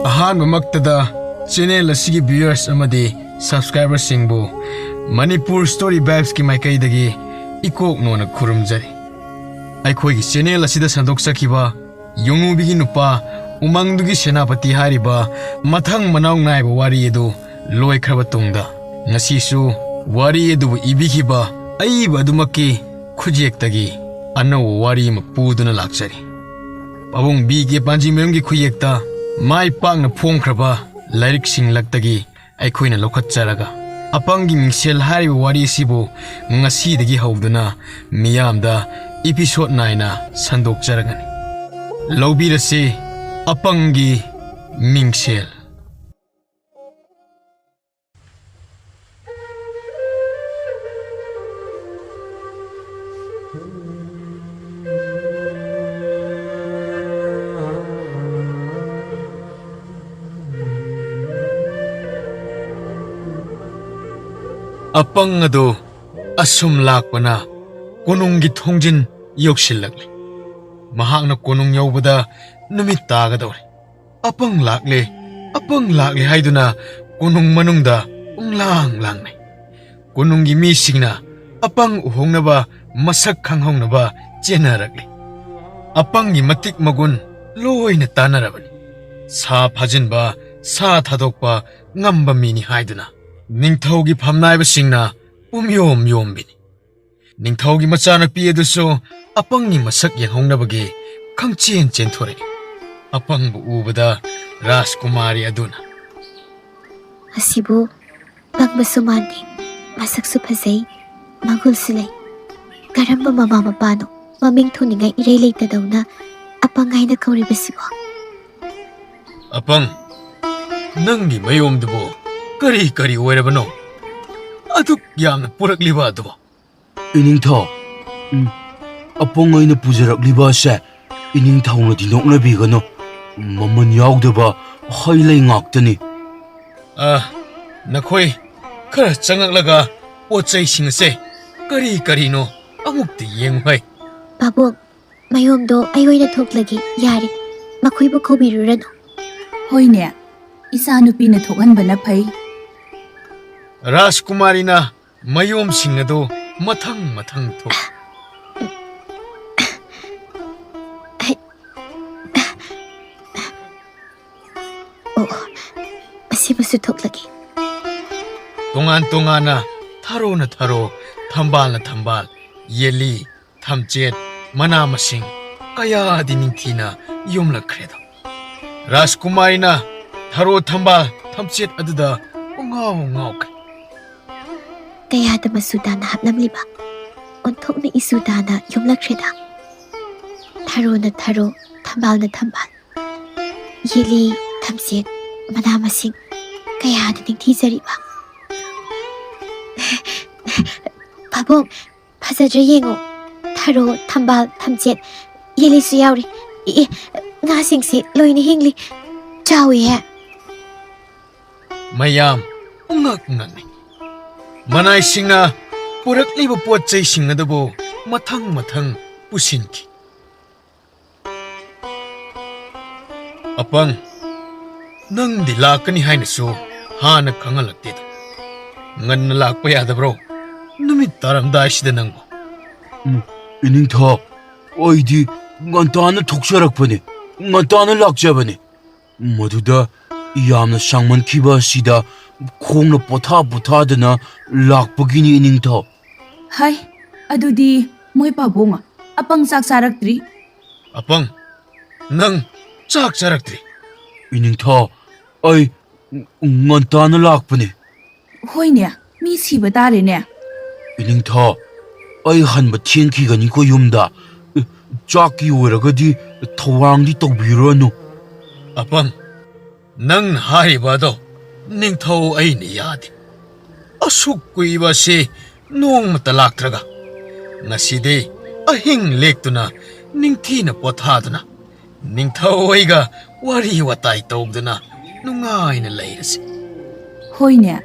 ꯑꯍꯥꯟꯕꯃꯛꯇꯗ channel ꯑꯁꯤꯒꯤ ꯚ꯭ꯌꯨꯌꯔꯁ ꯑꯃꯗꯤ ꯁꯕꯁꯀ꯭ꯔꯥꯏꯕꯔꯁꯤꯡꯕꯨ Manipur story ꯚꯥꯏꯕꯁꯀꯤ ꯃꯥꯏꯀꯩꯗꯒꯤ ꯏꯀꯣꯛꯅꯣꯅ ꯈꯨꯔꯨꯝꯖꯔꯤ꯫ ꯑꯩꯈꯣꯏꯒꯤ ꯆꯦꯅꯦꯜ ꯑꯁꯤꯗ ꯁꯟꯗꯣꯛꯆꯈꯤꯕ ꯌꯣꯡꯉꯨꯕꯤꯒꯤ ꯅꯨꯄꯥ ꯎꯃꯪꯗꯨꯒꯤ ꯁꯦꯅꯥꯄꯇꯤ ꯍꯥꯏꯔꯤꯕ ꯃꯊꯪ ꯃꯅꯥꯎ ꯅꯥꯏꯕ ꯋꯥꯔꯤ ꯑꯗꯨ ꯂꯣꯏꯈ꯭ꯔꯕ ꯇꯨꯡꯗ ꯉꯁꯤꯁꯨ ꯋꯥꯔꯤ ꯑꯗꯨꯕꯨ ꯏꯕꯤꯈꯤꯕ ꯑꯏꯕ ꯑꯗꯨꯃꯛꯀꯤ ꯈꯨꯠꯌꯦꯛꯇꯒꯤ ꯑꯅꯧꯕ ꯋꯥꯔꯤ ꯑꯃ ꯄꯨꯗꯨꯅ ꯂꯥꯛꯆꯔꯤ꯫ ꯄꯥꯕꯨꯡ ꯕꯤ.ꯀꯦ. ꯄꯥꯟꯖꯤꯃꯌꯨꯝꯒꯤ ꯈꯨꯠꯌꯦꯛꯇ ꯃꯥꯏ ꯄꯥꯛꯅ ꯐꯣꯡꯈ꯭ꯔꯕ ꯂꯥꯏꯔꯤꯛꯁꯤꯡꯂꯛꯇꯒꯤ ꯑꯩꯈꯣꯏꯅ ꯂꯧꯈꯠꯆꯔꯒ ꯑꯄꯪꯒꯤ ꯃꯤꯡꯁꯦꯜ ꯍꯥꯏꯔꯤꯕ ꯋꯥꯔꯤ ꯑꯁꯤꯕꯨ ꯉꯁꯤꯗꯒꯤ ꯍꯧꯗꯨꯅ ꯃꯤꯌꯥꯝꯗ ꯏꯄꯤꯁꯣꯗ ꯅꯥꯏꯅ ꯁꯟꯗꯣꯛꯆꯔꯒꯅꯤ꯫ ꯂꯧꯕꯤꯔꯁꯤ ꯑꯄꯪꯒꯤ ꯃꯤꯡꯁꯦꯜ꯫ ꯑꯄꯪ ꯑꯗꯨ ꯑꯁꯨꯝ ꯂꯥꯛꯄꯅ ꯀꯣꯅꯨꯡꯒꯤ ꯊꯣꯡꯖꯤꯟ ꯌꯧꯁꯤꯜꯂꯛꯂꯦ꯫ ꯃꯍꯥꯛꯅ ꯀꯣꯅꯨꯡ ꯌꯧꯕꯗ ꯅꯨꯃꯤꯠ ꯇꯥꯒꯗꯧꯔꯦ꯫ ꯑꯄꯪ ꯂꯥꯛꯂꯦ ꯍꯥꯏꯗꯨꯅ ꯀꯣꯅꯨꯡ ꯃꯅꯨꯡꯗ ꯄꯨꯡꯂꯥꯡ ꯂꯥꯡꯅꯩ꯫ ꯀꯣꯅꯨꯡꯒꯤ ꯃꯤꯁꯤꯡꯅ ꯑꯄꯪ ꯎꯍꯧꯅꯕ ꯃꯁꯛ ꯈꯪꯍꯧꯅꯕ ꯆꯦꯟꯅꯔꯛꯂꯤ꯫ ꯑꯄꯪꯒꯤ ꯃꯇꯤꯛ ꯃꯒꯨꯟ ꯂꯣꯏꯅ ꯇꯥꯟꯅꯔꯕꯅꯤ꯫ ꯁꯥ ꯐꯥꯖꯤꯟꯕ, ꯁꯥ ꯊꯥꯗꯣꯛꯄ ꯉꯝꯕ ꯃꯤꯅꯤ ꯍꯥꯏꯗꯨꯅ ꯅꯤꯡꯊꯧꯒꯤ ꯐꯝꯅꯥꯏꯕꯁꯤꯡꯅ ꯄꯨꯝꯌꯣꯝ ꯌꯣꯝꯕꯤꯅꯤ꯫ ꯅꯤꯡꯊꯧꯒꯤ ꯃꯆꯥꯅꯨꯄꯤ ꯑꯗꯨꯁꯨ ꯑꯄꯪꯒꯤ ꯃꯁꯛ ꯌꯦꯡꯍꯧꯅꯕꯒꯤ ꯈꯪꯆꯦꯟ ꯆꯦꯟꯊꯣꯔꯛꯏ꯫ ꯑꯄꯪꯕꯨ ꯎꯕꯗ ꯔꯥꯖꯀꯨꯃꯥꯔꯤ ꯑꯗꯨꯅ ꯑꯁꯤꯕꯨ ꯄꯪꯕꯁꯨ ꯃꯥꯟꯗꯦ, ꯃꯁꯛꯁꯨ ꯐꯖꯩ, ꯃꯒꯨꯟꯁꯨ ꯂꯩ꯫ ꯀꯔꯝꯕ ꯃꯃꯥ ꯃꯄꯥꯅꯣ ꯃꯃꯤꯡ ꯊꯣꯟꯅꯤꯡꯉꯥꯏ ꯏꯔꯩ ꯂꯩꯇꯗꯧꯅ ꯑꯄꯪ ꯍꯥꯏꯅ ꯀꯧꯔꯤꯕꯁꯤꯕꯣ? ꯑꯄꯪ, ꯅꯪꯒꯤ ꯃꯌꯣꯝꯗꯨꯕꯨ ꯀꯔꯤ ꯑꯣꯏꯔꯕꯅꯣ? ꯑꯗꯨꯛ ꯌꯥꯝꯅ ꯄꯨꯔꯛꯂꯤꯕ ꯑꯗꯨꯕꯨ? ꯏꯅꯤꯡꯊꯧ, ꯑꯄꯪ ꯑꯩꯅ ꯄꯨꯖꯔꯛꯂꯤꯕ ꯑꯁꯦ ꯏꯅꯤꯡꯊꯧꯅꯗꯤ ꯅꯣꯛꯅꯕꯤꯒꯅꯨ, ꯃꯃꯜ ꯌꯥꯎꯗꯕ ꯍꯩ ꯂꯩ ꯉꯥꯛꯇꯅꯤ꯫ ꯅꯈꯣꯏ ꯈꯔ ꯆꯪꯉꯛꯂꯒ ꯄꯣꯠ ꯆꯩꯁꯤꯡ ꯑꯁꯦ ꯀꯔꯤꯅꯣ ꯑꯃꯨꯛꯇ ꯌꯦꯡꯉꯨ ꯍꯩ꯫ ꯄꯥꯕꯨꯡ, ꯃꯌꯣꯝꯗꯣ ꯑꯩ ꯑꯣꯏꯅ ꯊꯣꯛꯂꯒꯦ, ꯌꯥꯔꯦ, ꯃꯈꯣꯏꯕꯨ ꯀꯧꯕꯤꯔꯨꯔꯅꯨ꯫ ꯍꯣꯏꯅꯦ, ꯏꯆꯥꯅꯨꯄꯤꯅ ꯊꯣꯛꯍꯟꯕꯅ ꯐꯩ꯫ ꯔꯥꯖꯀꯨꯃꯥꯔꯤꯅ ꯃꯌꯣꯝꯁꯤꯡ ꯑꯗꯨ ꯃꯊꯪ ꯊꯣꯛ ꯑꯁꯤꯕꯨꯁꯨ ꯊꯣꯛꯂꯒꯦ꯫ ꯇꯣꯉꯥꯟꯅ ꯊꯥꯔꯣꯅ ꯊꯥꯔꯣ, ꯊꯝꯕꯥꯜꯅ ꯊꯝꯕꯥꯜ, ꯌꯦꯜꯂꯤ, ꯊꯝꯆꯦꯠ, ꯃꯅꯥ ꯃꯁꯤꯡ ꯀꯌꯥꯗꯤ ꯅꯤꯡꯊꯤꯅ ꯌꯣꯝꯂꯛꯈ꯭ꯔꯦꯗꯣ꯫ ꯔꯥꯖꯀꯨꯃꯥꯔꯤꯅ ꯊꯥꯔꯣ ꯊꯝꯕꯥꯜ ꯊꯝꯆꯦꯠ ꯑꯗꯨꯗ ꯄꯨꯡꯉꯥꯎ ꯉꯥꯎꯈ꯭ꯔꯦ꯫ ꯀꯌꯥꯗ ꯃꯆꯨ ꯇꯥꯅ ꯍꯥꯞꯂꯝꯂꯤꯕ, ꯑꯣꯟꯊꯣꯛꯅ ꯏꯆꯨ ꯇꯥꯅ ꯌꯣꯝꯂꯛꯈ꯭ꯔꯦꯗ꯫ ꯊꯥꯔꯣꯅ ꯊꯥꯔꯣ, ꯊꯝꯕꯥꯜꯅ ꯊꯝꯕꯥꯜ, ꯌꯦꯜꯂꯤ, ꯊꯝꯆꯦꯠ, ꯃꯅꯥ ꯃꯁꯤꯡ ꯀꯌꯥꯗ ꯅꯤꯡꯊꯤꯖꯔꯤꯕ꯫ ꯄꯥꯕꯨꯡ, ꯐꯖꯗ꯭ꯔꯦ ꯌꯦꯡꯉꯣ, ꯊꯥꯔꯣ, ꯊꯝꯕꯥꯜ, ꯊꯝꯆꯦꯠ, ꯌꯦꯜꯂꯤꯁꯨ ꯌꯥꯎꯔꯤ꯫ ꯉꯥꯁꯤꯡꯁꯦ ꯂꯣꯏꯅ ꯍꯤꯡꯂꯤ, ꯆꯥꯎꯏꯍꯦ꯫ ꯃꯌꯥꯝ ꯉꯛꯅꯩ꯫ ꯃꯅꯥꯏꯁꯤꯡꯅ ꯄꯨꯔꯛꯂꯤꯕ ꯄꯣꯠ ꯆꯩꯁꯤꯡ ꯑꯗꯨꯕꯨ ꯃꯊꯪ ꯄꯨꯁꯤꯟꯈꯤ꯫ ꯑꯄꯪ, ꯅꯪꯗꯤ ꯂꯥꯛꯀꯅꯤ ꯍꯥꯏꯅꯁꯨ ꯍꯥꯟꯅ ꯈꯪꯍꯜꯂꯛꯇꯦꯗ꯫ ꯉꯟꯅ ꯂꯥꯛꯄ ꯌꯥꯗꯕ꯭ꯔꯣ? ꯅꯨꯃꯤꯠ ꯇꯥꯔꯝꯗꯥꯏꯁꯤꯗ ꯅꯪꯕꯨ? ꯏꯅꯤꯡꯊꯧ, ꯑꯩꯗꯤ ꯉꯟꯇꯥꯅ ꯊꯣꯛꯆꯔꯛꯄꯅꯤ, ꯉꯟꯇꯥꯅ ꯂꯥꯛꯆꯕꯅꯤ꯫ ꯃꯗꯨꯗ ꯌꯥꯝꯅ ꯁꯥꯡꯃꯟꯈꯤꯕ ꯑꯁꯤꯗ ꯈꯣꯡꯅ ꯄꯣꯊꯥꯗꯅ ꯂꯥꯛꯄꯒꯤꯅꯤ ꯏꯅꯤꯡꯊꯧ꯫ ꯍꯥꯏ, ꯑꯗꯨꯗꯤ ꯃꯣꯏ ꯄꯥꯕꯨꯡ, ꯑꯄꯪ ꯆꯥꯛ ꯆꯥꯔꯛꯇ꯭ꯔꯤ꯫ ꯑꯄꯪ, ꯅꯪ ꯆꯥꯛ ꯆꯥꯔꯛꯇ꯭ꯔꯤ? ꯏꯅꯤꯡꯊꯧ, ꯑꯩ ꯉꯟꯇꯥꯅ ꯂꯥꯛꯄꯅꯤ꯫ ꯍꯣꯏꯅꯦ, ꯃꯤ ꯁꯤꯕ ꯇꯥꯔꯦꯅꯦ꯫ ꯏꯅꯤꯡꯊꯧ, ꯑꯩ ꯍꯟꯕ ꯊꯦꯡꯈꯤꯒꯅꯤꯀꯣ ꯌꯨꯝꯗ꯫ ꯆꯥꯛꯀꯤ ꯑꯣꯏꯔꯒꯗꯤ ꯊꯧꯔꯥꯡꯗꯤ ꯇꯧꯕꯤꯔꯨꯔꯅꯨ꯫ ꯑꯄꯪ, ꯅꯪꯅ ꯍꯥꯏꯔꯤꯕ ꯑꯗꯣ ꯅꯤꯡꯊꯧ ꯑꯩꯅ ꯌꯥꯗꯦ꯫ ꯑꯁꯨꯛ ꯀꯨꯏꯕ ꯑꯁꯤ ꯅꯣꯡꯃꯇ ꯂꯥꯛꯇ꯭ꯔꯒ ꯉꯁꯤꯗꯤ ꯑꯍꯤꯡ ꯂꯦꯛꯇꯨꯅ ꯅꯤꯡꯊꯤꯅ ꯄꯣꯊꯥꯗꯨꯅ ꯅꯤꯡꯊꯧ ꯑꯩꯒ ꯋꯥꯔꯤ ꯋꯥꯇꯥꯏ ꯇꯧꯗꯨꯅ ꯅꯨꯡꯉꯥꯏꯅ ꯂꯩꯔꯁꯤ꯫ ꯍꯣꯏꯅꯦ,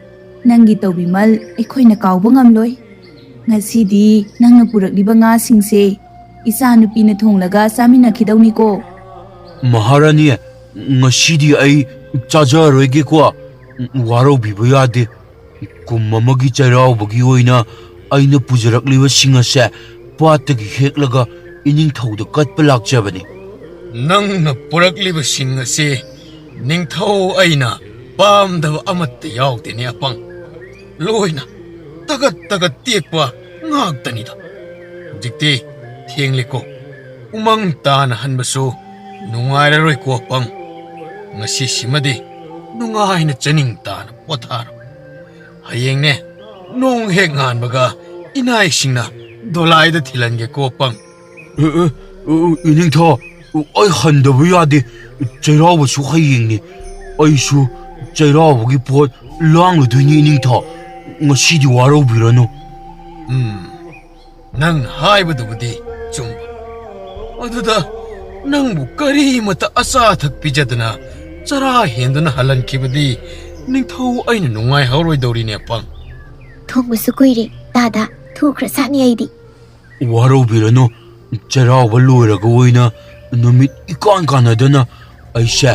ꯅꯪꯒꯤ ꯇꯧꯕꯤꯃꯜ ꯑꯩꯈꯣꯏꯅ ꯀꯥꯎꯕ ꯉꯝꯂꯣꯏ꯫ ꯉꯁꯤꯗꯤ ꯅꯪꯅ ꯄꯨꯔꯛꯂꯤꯕ ꯉꯥꯁꯤꯡꯁꯦ ꯏꯆꯥꯅꯨꯄꯤꯅ ꯊꯣꯡꯂꯒ ꯆꯥꯃꯤꯟꯅꯈꯤꯗꯧꯅꯤꯀꯣ꯫ ꯃꯍꯥꯔꯥꯅꯤ, ngasi ai chajaroi-ge-ko. Waraubiba yade. Kum amagi chairauba-gi oina aina pujarakliba sing ase pattagi heklaga iningthauda katpa lakjabani. Nangna puraklibasin asi ningthau aina pamdaba amatta yaudene apang. Loina tagat tiekpa ngaktanida. Hujikti thiengliko umang tana hanbasu nungairaroi ko apang. Ngasi simadi nungaina chaning tana potharo. Hayeng ne nong hek nganbaga inai singna dolaida thilange ko apang. Iningtha ai handaba yade chairauba su hayengni ai su chairauba-gi pot langludoini iningtha ngasidi waraubirano. Nang haibadubudi chumba. Aduda nangbu karimata asathak pijadana chara henduna halankibadi ningthau aina nungai hauroidorine apang. Thongbasu kuire dada thukhra sani aidi. Waraubirano chairauba loiraga oina numit ikan kanadana aise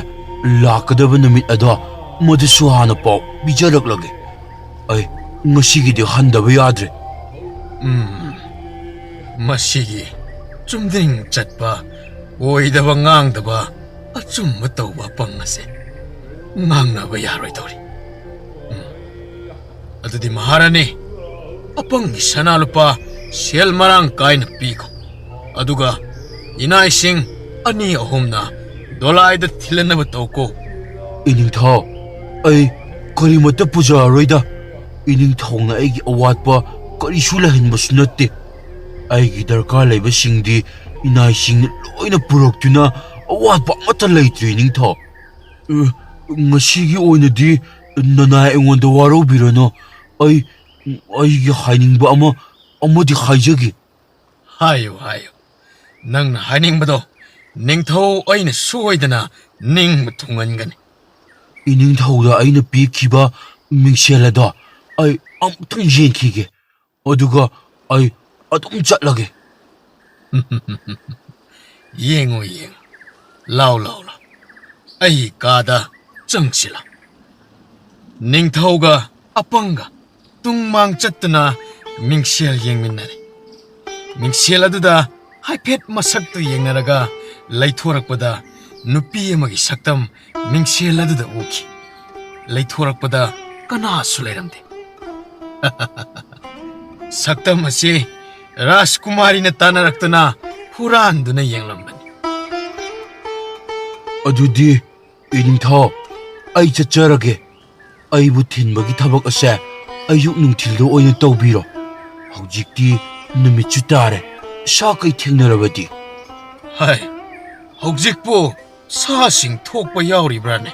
lakadaba numit ada madasu hana pau bijaraklage. Ai ngasigidi handaba yadre. Masigi chumding chatpa oidaba ngangdaba achumma tawba pangase ngangnaba yaroidori. Adudi maharani apangi sanalupa sel marang kaina piko. Aduga inai sing ani ahumna dolaida thilanaba tawko. Iningtha ai karimata pujaroida. Iningthauna aigi awatpa karisu lahinbasu natte. Aigi darkar laibasingdi inaisingna loina puroktuna awatpa amata laitre iningtha. Ngasigi oinadi nanai aingonda waraubirano. Aigi hainingba amadi haijagi. Hayo. Nangna hainingbado ningthau aina soidana ningma thungangani. Iningthauda aina pikiba mingselada ai amtang yenkige. Aduga ai adum chatlage. Yengo. Lau. Ai kada changsila. Ningthauga apanga tungmang chattana mingsel yengminnare. Mingsel aduda haipet masaktu yengnaraga laithorakpada nupi amagi saktam mingsel aduda uki. Laithorakpada kanasu leiramde. Saktam asi Rajkumari na tanaraktana huranduna yenglambani. Adudi iningtha ai chacharage. Aibu thinbagi thabak ase ayuk nungthildo oina tawbiro. Hojikti numitchu tare sa kai thengnarabadi. Hai, hojikpo sa sing thokpa yauribrane.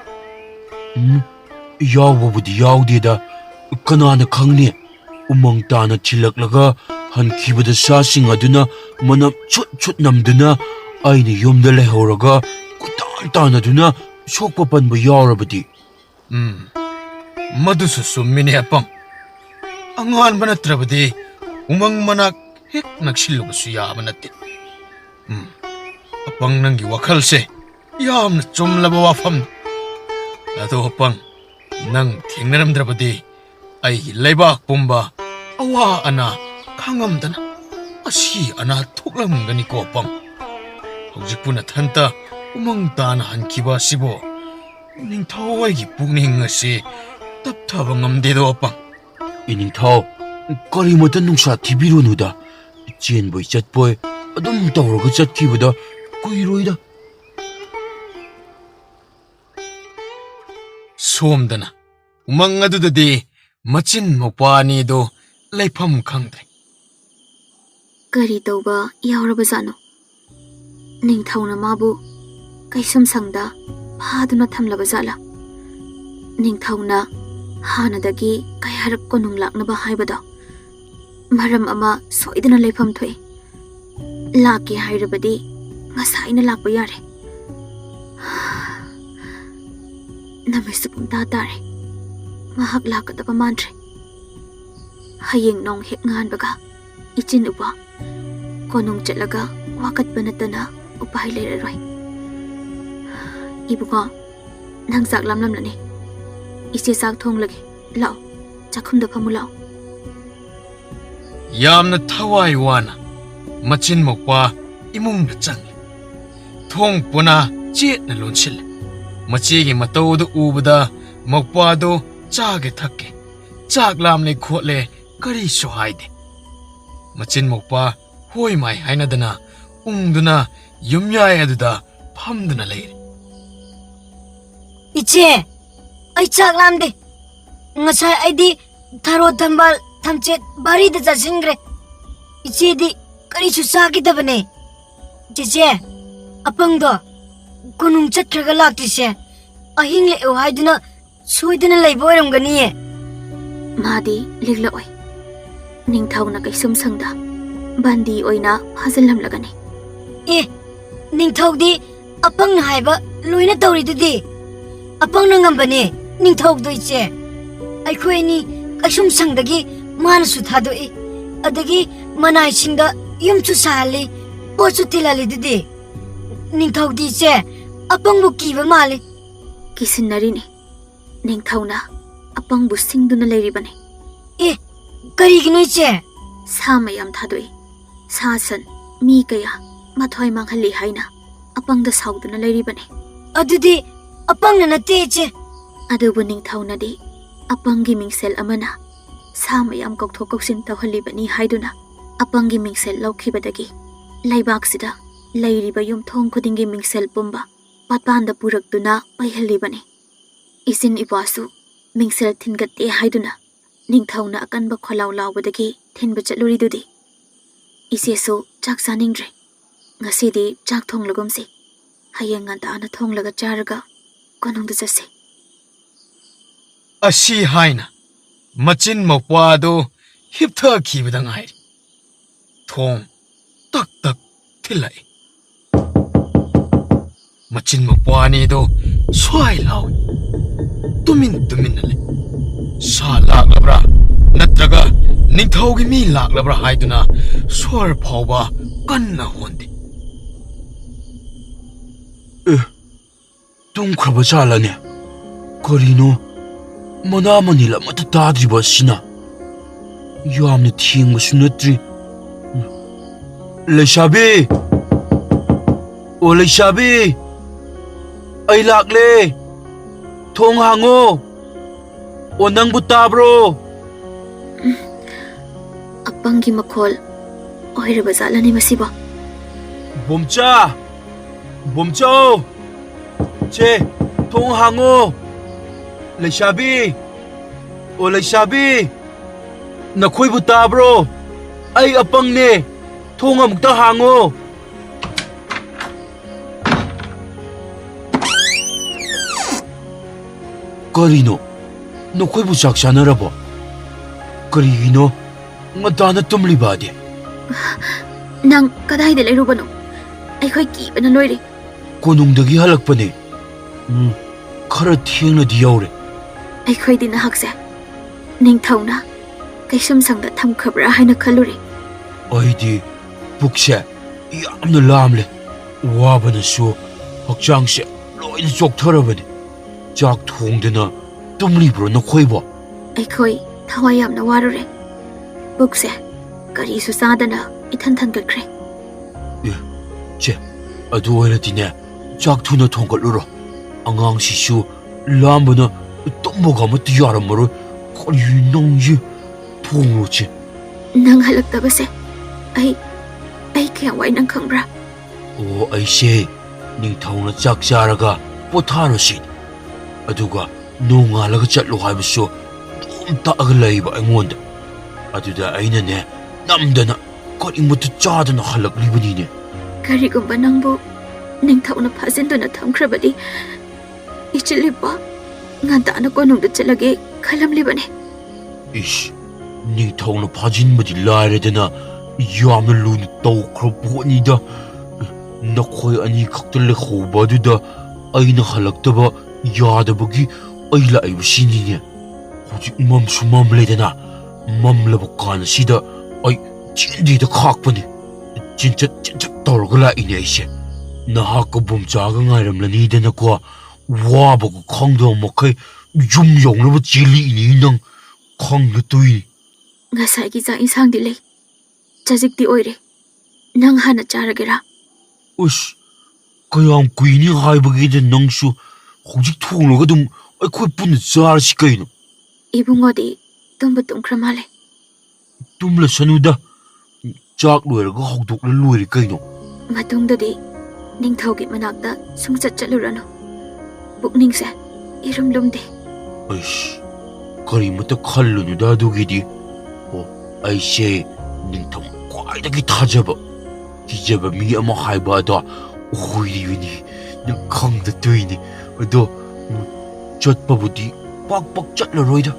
Yawbabudi yawdeda kanana khangni. Umang tana chilaklaga hankibada sa sing aduna manam chut namduna aina yomda lehoraga kutan tanaduna sokpa panba yawrabadi. Madusu summine apang. Angan banatrabadi umang manak hek naksillubasu yabanati. Apang nangi wakhalse yamna chumlaba wafam. Ado apang nang thengnaramdrabadi ai leibak pumba awa ana khangamdana asi ana thoklamgani ko apang. Hojikpuna thanta umang tana hankiba sibo ningthau aigi pukning asi tapthaba ngamdedo apang. Iningtha karimata nungsa thibirunuda chenboi chatpoi adum tawraga chatkibada kuiroida. Somdana umang adudadi machin mopani do laifam khangdre. Kari tauba yaurabazano. Ningthauna mabu kaisum sangda phaduna thamlabazala. Ningthauna hanadagi kayarak ko nung laknaba haibada. Maram ama soidana laifam thoi. Laki hairabadi ngasai na lakba yare. Namisu punta tare. Mahak lakadaba mantre. Hayeng nong hek ngan baga. Ichin upa. Konong chalaga wakat banatana upay leraroy. 이부가 낭작 람람라네. 이제 싹 통라게. 라오. 자쿰도 파물라오. ꯌꯥꯝꯅ ꯊꯋꯥꯏ ꯋꯥꯅ ꯃꯆꯤꯟ ꯃꯧꯄ꯭ꯋꯥ ꯏꯃꯨꯡꯗ ꯆꯪꯉꯤ ꯊꯣꯡ ꯄꯨꯅꯥ ꯆꯦꯠꯅ ꯂꯣꯟꯁꯤꯜꯂꯦ ꯃꯆꯦꯒꯤ ꯃꯇꯧꯗꯨ ꯎꯕꯗ ꯃꯧꯄ꯭ꯋꯥꯗꯨ ꯆꯥꯒꯦ ꯊꯛꯀꯦ ꯆꯥꯛ ꯂꯥꯝꯂꯦ ꯈꯣꯠꯂꯦ ꯀꯔꯤꯁꯨ ꯍꯥꯏꯗꯦ ꯃꯆꯤꯟ ꯃꯧꯄ꯭ꯋꯥ ꯍꯣꯏ ꯃꯥꯏ ꯍꯥꯏꯅꯗꯅ ꯎꯪꯗꯨꯅ ꯌꯨꯝꯌꯥꯏ ꯑꯗꯨꯗ ꯐꯝꯗꯨꯅ ꯂꯩꯔꯦ 이제 아이 짝람데 ngasa aidi tharo thambal thamchet barida jasingre ichedi kari su sagidabane jeje apangdo kunung chatkhraga laktise ahing le haiduna soiduna leibo oramgani 마디 릭럭어이 닝타우나 가이숨 상다 반디 오이나 파슬람라가네 e ningthogdi apang haiba loina tawridudi apang nangambane ningthogdo iche ꯑꯩꯈꯣꯏꯅꯤ ꯀꯩꯁꯨꯝ ꯁꯪꯗꯒꯤ ꯃꯥꯅꯁꯨ ꯊꯥꯗꯣꯛꯏ ꯑꯗꯒꯤ ꯃꯅꯥꯏꯁꯤꯡꯗ ꯌꯨꯝꯁꯨ ꯁꯥꯍꯜꯂꯤ ꯄꯣꯠꯁꯨ ꯊꯤꯜꯍꯜꯂꯤꯗꯨꯗꯤ ꯅꯤꯡꯊꯧꯗꯤ ꯏꯆꯦ ꯑꯄꯪꯕꯨ ꯀꯤꯕ ꯃꯥꯜꯂꯤ ꯀꯤꯁꯤꯟꯅꯔꯤꯅꯤ ꯅꯤꯡꯊꯧꯅ ꯑꯄꯪꯕꯨ ꯁꯤꯡꯗꯨꯅ ꯂꯩꯔꯤꯕꯅꯤ ꯑꯦ ꯀꯔꯤꯒꯤꯅꯣ ꯏꯆꯦ ꯁꯥ ꯃꯌꯥꯝ ꯊꯥꯗꯣꯛꯏ ꯁꯥ ꯁꯟ ꯃꯤ ꯀꯌꯥ ꯃꯊ꯭ꯋꯥꯏ ꯃꯥꯡꯍꯜꯂꯤ ꯍꯥꯏꯅ ꯑꯄꯪꯗ ꯁꯥꯎꯗꯨꯅ ꯂꯩꯔꯤꯕꯅꯤ ꯑꯗꯨꯗꯤ ꯑꯄꯪꯅ ꯅꯠꯇꯦ ꯏꯆꯦ ꯑꯗꯨꯕꯨ ꯅꯤꯡꯊꯧꯅꯗꯤ ꯑꯄꯪꯒꯤ ꯃꯤꯡꯁꯦꯜ ꯑꯃꯅ ꯁꯥ ꯃꯌꯥꯝ ꯀꯧꯊꯣꯛ ꯀꯧꯁꯤꯟ ꯇꯧꯍꯜꯂꯤꯕꯅꯤ ꯍꯥꯏꯗꯨꯅ ꯑꯄꯪꯒꯤ ꯃꯤꯡꯁꯦꯜ ꯂꯧꯈꯤꯕꯗꯒꯤ ꯂꯩꯕꯥꯛꯁꯤꯗ ꯂꯩꯔꯤꯕ ꯌꯨꯝꯊꯣꯡ ꯈꯨꯗꯤꯡꯒꯤ ꯃꯤꯡꯁꯦꯜ ꯄꯨꯝꯕ ꯄꯥꯠꯄꯥꯟꯗ ꯄꯨꯔꯛꯇꯨꯅ ꯄꯩꯍꯜꯂꯤꯕꯅꯤ ꯏꯆꯤꯟ ꯏꯄꯥꯁꯨ ꯃꯤꯡꯁꯦꯜ ꯊꯤꯟꯒꯠꯇꯦ ꯍꯥꯏꯗꯨꯅ ꯅꯤꯡꯊꯧꯅ ꯑꯀꯟꯕ ꯈꯣꯜꯂꯥꯎ ꯂꯥꯎꯕꯗꯒꯤ ꯊꯤꯟꯕ ꯆꯠꯂꯨꯔꯤꯗꯨꯗꯤ ꯏꯆꯦꯁꯨ ꯆꯥꯛ ꯆꯥꯅꯤꯡꯗ꯭ꯔꯦ ꯉꯁꯤꯗꯤ ꯆꯥꯛ ꯊꯣꯡꯂꯒꯨꯝꯁꯤ ꯍꯌꯦꯡ ꯉꯟꯇꯥꯅ ꯊꯣꯡꯂꯒ ꯆꯥꯔꯒ ꯀꯣꯅꯨꯡꯗ ꯆꯠꯁꯤ ꯑꯁꯤ ꯍꯥꯏꯅ ꯃꯆꯤꯟ ꯃꯧꯄ꯭ꯋꯥꯗꯨ ꯍꯤꯞꯊꯈꯤꯕꯗ ꯉꯥꯏꯔꯤ ꯊꯣꯡ ꯇꯛ ꯇꯛ ꯊꯤꯜꯂꯛꯏ ꯃꯆꯤꯟ ꯃꯧꯄ꯭ꯋꯥ ꯑꯅꯤꯗꯨ ꯁ꯭ꯋꯥꯏ ꯂꯥꯎꯏ ꯇꯨꯃꯤꯟꯅ ꯂꯩ ꯁꯥ ꯂꯥꯛꯂꯕ꯭ꯔꯥ ꯅꯠꯇ꯭ꯔꯒ ꯅꯤꯡꯊꯧꯒꯤ ꯃꯤ ꯂꯥꯛꯂꯕ꯭ꯔꯥ ꯍꯥꯏꯗꯨꯅ ꯁ꯭ꯋꯔ ꯐꯥꯎꯕ ꯀꯟꯅ ꯍꯣꯟꯗꯦ ꯇꯨꯝꯈ꯭ꯔꯕ ꯖꯥꯠꯂꯅꯦ ꯀꯔꯤꯅꯣ ꯃꯅꯥ ꯃꯅꯤꯜ ꯑꯃꯠꯇ ꯇꯥꯗ꯭ꯔꯤꯕ ꯑꯁꯤꯅ ꯌꯥꯝꯅ ꯊꯦꯡꯕꯁꯨ ꯅꯠꯇ꯭ꯔꯤ ꯂꯩꯁꯥꯕꯤ ꯑꯣ ꯂꯩꯁꯥꯕꯤ ꯑꯩ ꯂꯥꯛꯂꯦ ꯊꯣꯡ ꯍꯥꯡꯉꯣ ꯑꯣ ꯅꯪꯕꯨ ꯇꯥꯕ꯭ꯔꯣ ꯑꯄꯪꯒꯤ ꯃꯈꯣꯜ ꯑꯣꯏꯔꯕ ꯖꯥꯠꯂꯅꯤ ꯃꯁꯤꯕꯣ ꯕꯣꯝꯆꯥ ꯕꯣꯝꯆꯧ ꯆꯦ ꯊꯣꯡ ꯍꯥꯡꯉꯣ ꯂꯩꯁꯥꯕꯤ ꯑꯣ ꯂꯩꯁꯥꯕꯤ ꯅꯈꯣꯏꯕꯨ ꯇꯥꯕ꯭ꯔꯣ ꯑꯩ ꯑꯄꯪꯅꯦ ꯊꯣꯡ ꯑꯃꯨꯛꯇ ꯍꯥꯡꯉꯣ ꯀꯔꯤꯅꯣ ꯅꯈꯣꯏꯕꯨ ꯆꯥꯛ ꯆꯥꯅꯔꯕꯣ ꯀꯔꯤꯒꯤꯅꯣ ꯉꯟꯇꯥꯅ ꯇꯨꯝꯂꯤꯕꯗꯤ ꯅꯪ ꯀꯗꯥꯏꯗ ꯂꯩꯔꯨꯕꯅꯣ ꯑꯩꯈꯣꯏ ꯀꯤꯕꯅ ꯂꯣꯏꯔꯦ ꯀꯣꯅꯨꯡꯗꯒꯤ ꯍꯜꯂꯛꯄꯅꯦ ꯈꯔ ꯊꯦꯡꯅꯗꯤ ꯌꯧꯔꯦ ꯑꯩꯈꯣꯏꯗꯤ ꯅꯍꯥꯛꯁꯦ ꯅꯤꯡꯊꯧꯅ ꯀꯩꯁꯨꯝꯁꯪꯗ ꯊꯝꯈ꯭ꯔꯕ꯭ꯔꯥ ꯍꯥꯏꯅ ꯈꯜꯂꯨꯔꯦ ꯑꯩꯗꯤ ꯄꯨꯛꯁꯦ ꯌꯥꯝꯅ ꯂꯥꯝꯂꯦ ꯋꯥꯕꯅꯁꯨ ꯍꯛꯆꯥꯡꯁꯦ ꯂꯣꯏꯅ ꯆꯣꯛꯊꯔꯕꯅꯦ ꯆꯥꯛ ꯊꯣꯡꯗꯅ ꯇꯨꯝꯂꯤꯕ꯭ꯔꯣ ꯅꯈꯣꯏꯕꯣ ꯑꯩꯈꯣꯏ ꯊꯋꯥꯏ ꯌꯥꯝꯅ ꯋꯥꯔꯨꯔꯦ ꯄꯨꯛꯁꯦ ꯀꯔꯤꯁꯨ ꯆꯥꯗꯅ ꯏꯊꯟ ꯊꯟꯒꯠꯈ꯭ꯔꯦ ꯆꯦ ꯑꯗꯨ ꯑꯣꯏꯔꯗꯤꯅꯦ ꯆꯥꯛ ꯊꯨꯅ ꯊꯣꯡꯒꯠꯂꯨꯔꯣ ꯑꯉꯥꯡꯁꯤꯁꯨ ꯂꯥꯝꯕꯅ ꯇꯨꯝꯕꯒ ꯑꯃꯠꯇ ꯌꯥꯔꯝꯃꯔꯣꯏ ꯀꯔꯤ ꯅꯪꯁꯦ ꯊꯣꯡꯂꯣ ꯆꯦ ꯅꯪ ꯍꯜꯂꯛꯇꯕꯁꯦ ꯑꯩ ꯀꯌꯥꯝ ꯋꯥꯏ ꯅꯪ ꯈꯪꯕ꯭ꯔꯥ ꯑꯣ ꯑꯩꯁꯦ ꯅꯤꯡꯊꯧꯅ ꯆꯥꯛ ꯆꯥꯔꯒ ꯄꯣꯊꯥꯔꯣꯁꯤꯅꯤ ꯑꯗꯨꯒ ꯅꯣꯡꯉꯥꯜꯂꯒ ꯆꯠꯂꯣ ꯍꯥꯏꯕꯁꯨ ꯑꯗꯨꯝ ꯇꯥꯛꯑꯒ ꯂꯩꯕ ꯑꯩꯉꯣꯟꯗ ꯑꯗꯨꯗ ꯑꯩꯅꯅꯦ ꯅꯝꯗꯅ ꯀꯔꯤꯃꯠꯇ ꯆꯥꯗꯅ ꯍꯜꯂꯛꯂꯤꯕꯅꯤꯅꯦ ꯀꯔꯤꯒꯨꯝꯕ ꯅꯪꯕꯨ ꯅꯤꯡꯊꯧꯅ ꯐꯥꯖꯤꯟꯗꯨꯅ ꯊꯝꯈ꯭ꯔꯕꯗꯤ ꯏꯆꯤꯜ-ꯏꯄꯥ ꯉꯟꯇꯥꯅ ꯀꯣꯅꯨꯡꯗ ꯆꯠꯂꯒꯦ ꯈꯜꯂꯝꯂꯤꯕꯅꯦ ꯏꯁ ꯅꯤꯡꯊꯧꯅ ꯐꯥꯖꯤꯟꯕꯗꯤ ꯂꯥꯏꯔꯗꯅ ꯌꯥꯝꯅ ꯂꯨꯅ ꯇꯧꯈ꯭ꯔꯕ ꯄꯣꯠꯅꯤꯗ ꯅꯈꯣꯏ ꯑꯅꯤ ꯈꯛꯇ ꯂꯩꯍꯧꯕ ꯑꯗꯨꯗ ꯑꯩꯅ ꯍꯜꯂꯛꯇꯕ ꯌꯥꯗꯕꯒꯤ ꯑꯩ ꯂꯥꯛꯏꯕꯁꯤꯅꯤꯅꯦ ꯍꯧꯖꯤꯛ ꯃꯝꯁꯨ ꯃꯝꯂꯦꯗꯅ ꯃꯝꯂꯕ ꯀꯥꯟꯁꯤꯗ ꯑꯩ ꯆꯦꯟꯗꯦꯗ ꯈꯥꯛꯄꯅꯦ ꯆꯤꯟꯆꯠ ꯇꯧꯔꯒ ꯂꯥꯛꯏꯅꯦ ꯑꯩꯁꯦ ꯅꯍꯥꯛꯀ ꯕꯣꯝꯆꯥꯒ ꯉꯥꯏꯔꯝꯂꯅꯤꯗꯅꯀꯣ ꯋꯥꯕꯒ ꯈꯪꯗꯕ ꯃꯈꯩ ꯌꯨꯝ ꯌꯧꯅꯕ ꯆꯦꯜꯂꯤꯅꯤ ꯅꯪ ꯈꯪꯗ ꯇꯣꯏꯅꯤ ꯉꯁꯥꯏꯒꯤ ꯆꯥꯛ ꯏꯟꯁꯥꯡꯗꯤ ꯂꯩ ꯆꯖꯤꯛꯇꯤ ꯑꯣꯏꯔꯦ ꯅꯪ ꯍꯥꯟꯅ ꯆꯥꯔꯒꯦꯔꯥ ꯑꯁ ꯀꯌꯥꯝ ꯀꯨꯏꯅꯤ ꯍꯥꯏꯕꯒꯤꯗ ꯅꯪꯁꯨ ꯍꯧꯖꯤꯛ ꯊꯣꯡꯂꯒ ꯑꯗꯨꯝ ꯑꯩꯈꯣꯏ ꯄꯨꯟꯅ ꯆꯥꯔꯁꯤ ꯀꯩꯅꯣ ꯏꯕꯨꯡꯉꯣꯗꯤ ꯇꯨꯝꯕ ꯇꯨꯝꯈ꯭ꯔ ꯃꯥꯜꯂꯦ ꯇꯨꯝꯂꯁꯅꯨꯗ ꯆꯥꯛ ꯂꯣꯏꯔꯒ ꯍꯧꯗꯣꯛꯂ ꯂꯣꯏꯔꯦ ꯀꯩꯅꯣ ꯃꯇꯨꯡꯗꯗꯤ ꯅꯤꯡꯊꯧꯒꯤ ꯃꯅꯥꯛꯇ ꯁꯨꯡꯆꯠ ꯆꯠꯂꯨꯔꯅꯨ ꯄꯨꯛꯅꯤꯡꯁꯦ ꯏꯔꯨꯝ ꯂꯨꯝꯗꯦ ꯑꯩꯁ ꯀꯔꯤꯃꯠꯇ ꯈꯜꯂꯨꯅꯨꯗ ꯑꯗꯨꯒꯤꯗꯤ ꯑꯣ ꯑꯩꯁꯦ ꯅꯤꯡꯊꯧ ꯈ꯭ꯋꯥꯏꯗꯒꯤ ꯊꯥꯖꯕ ꯀꯤꯖꯕ ꯃꯤ ꯑꯃ ꯍꯥꯏꯕ ꯑꯗꯣ ꯑꯣꯏꯔꯤꯕꯅꯤ ꯅꯪ ꯈꯪꯗ ꯇꯣꯏꯅꯤ ꯑꯗꯣ ꯆꯠꯄꯕꯨꯗꯤ ꯄꯥꯛ ꯄꯥꯛ ꯆꯠꯂꯔꯣꯏꯗ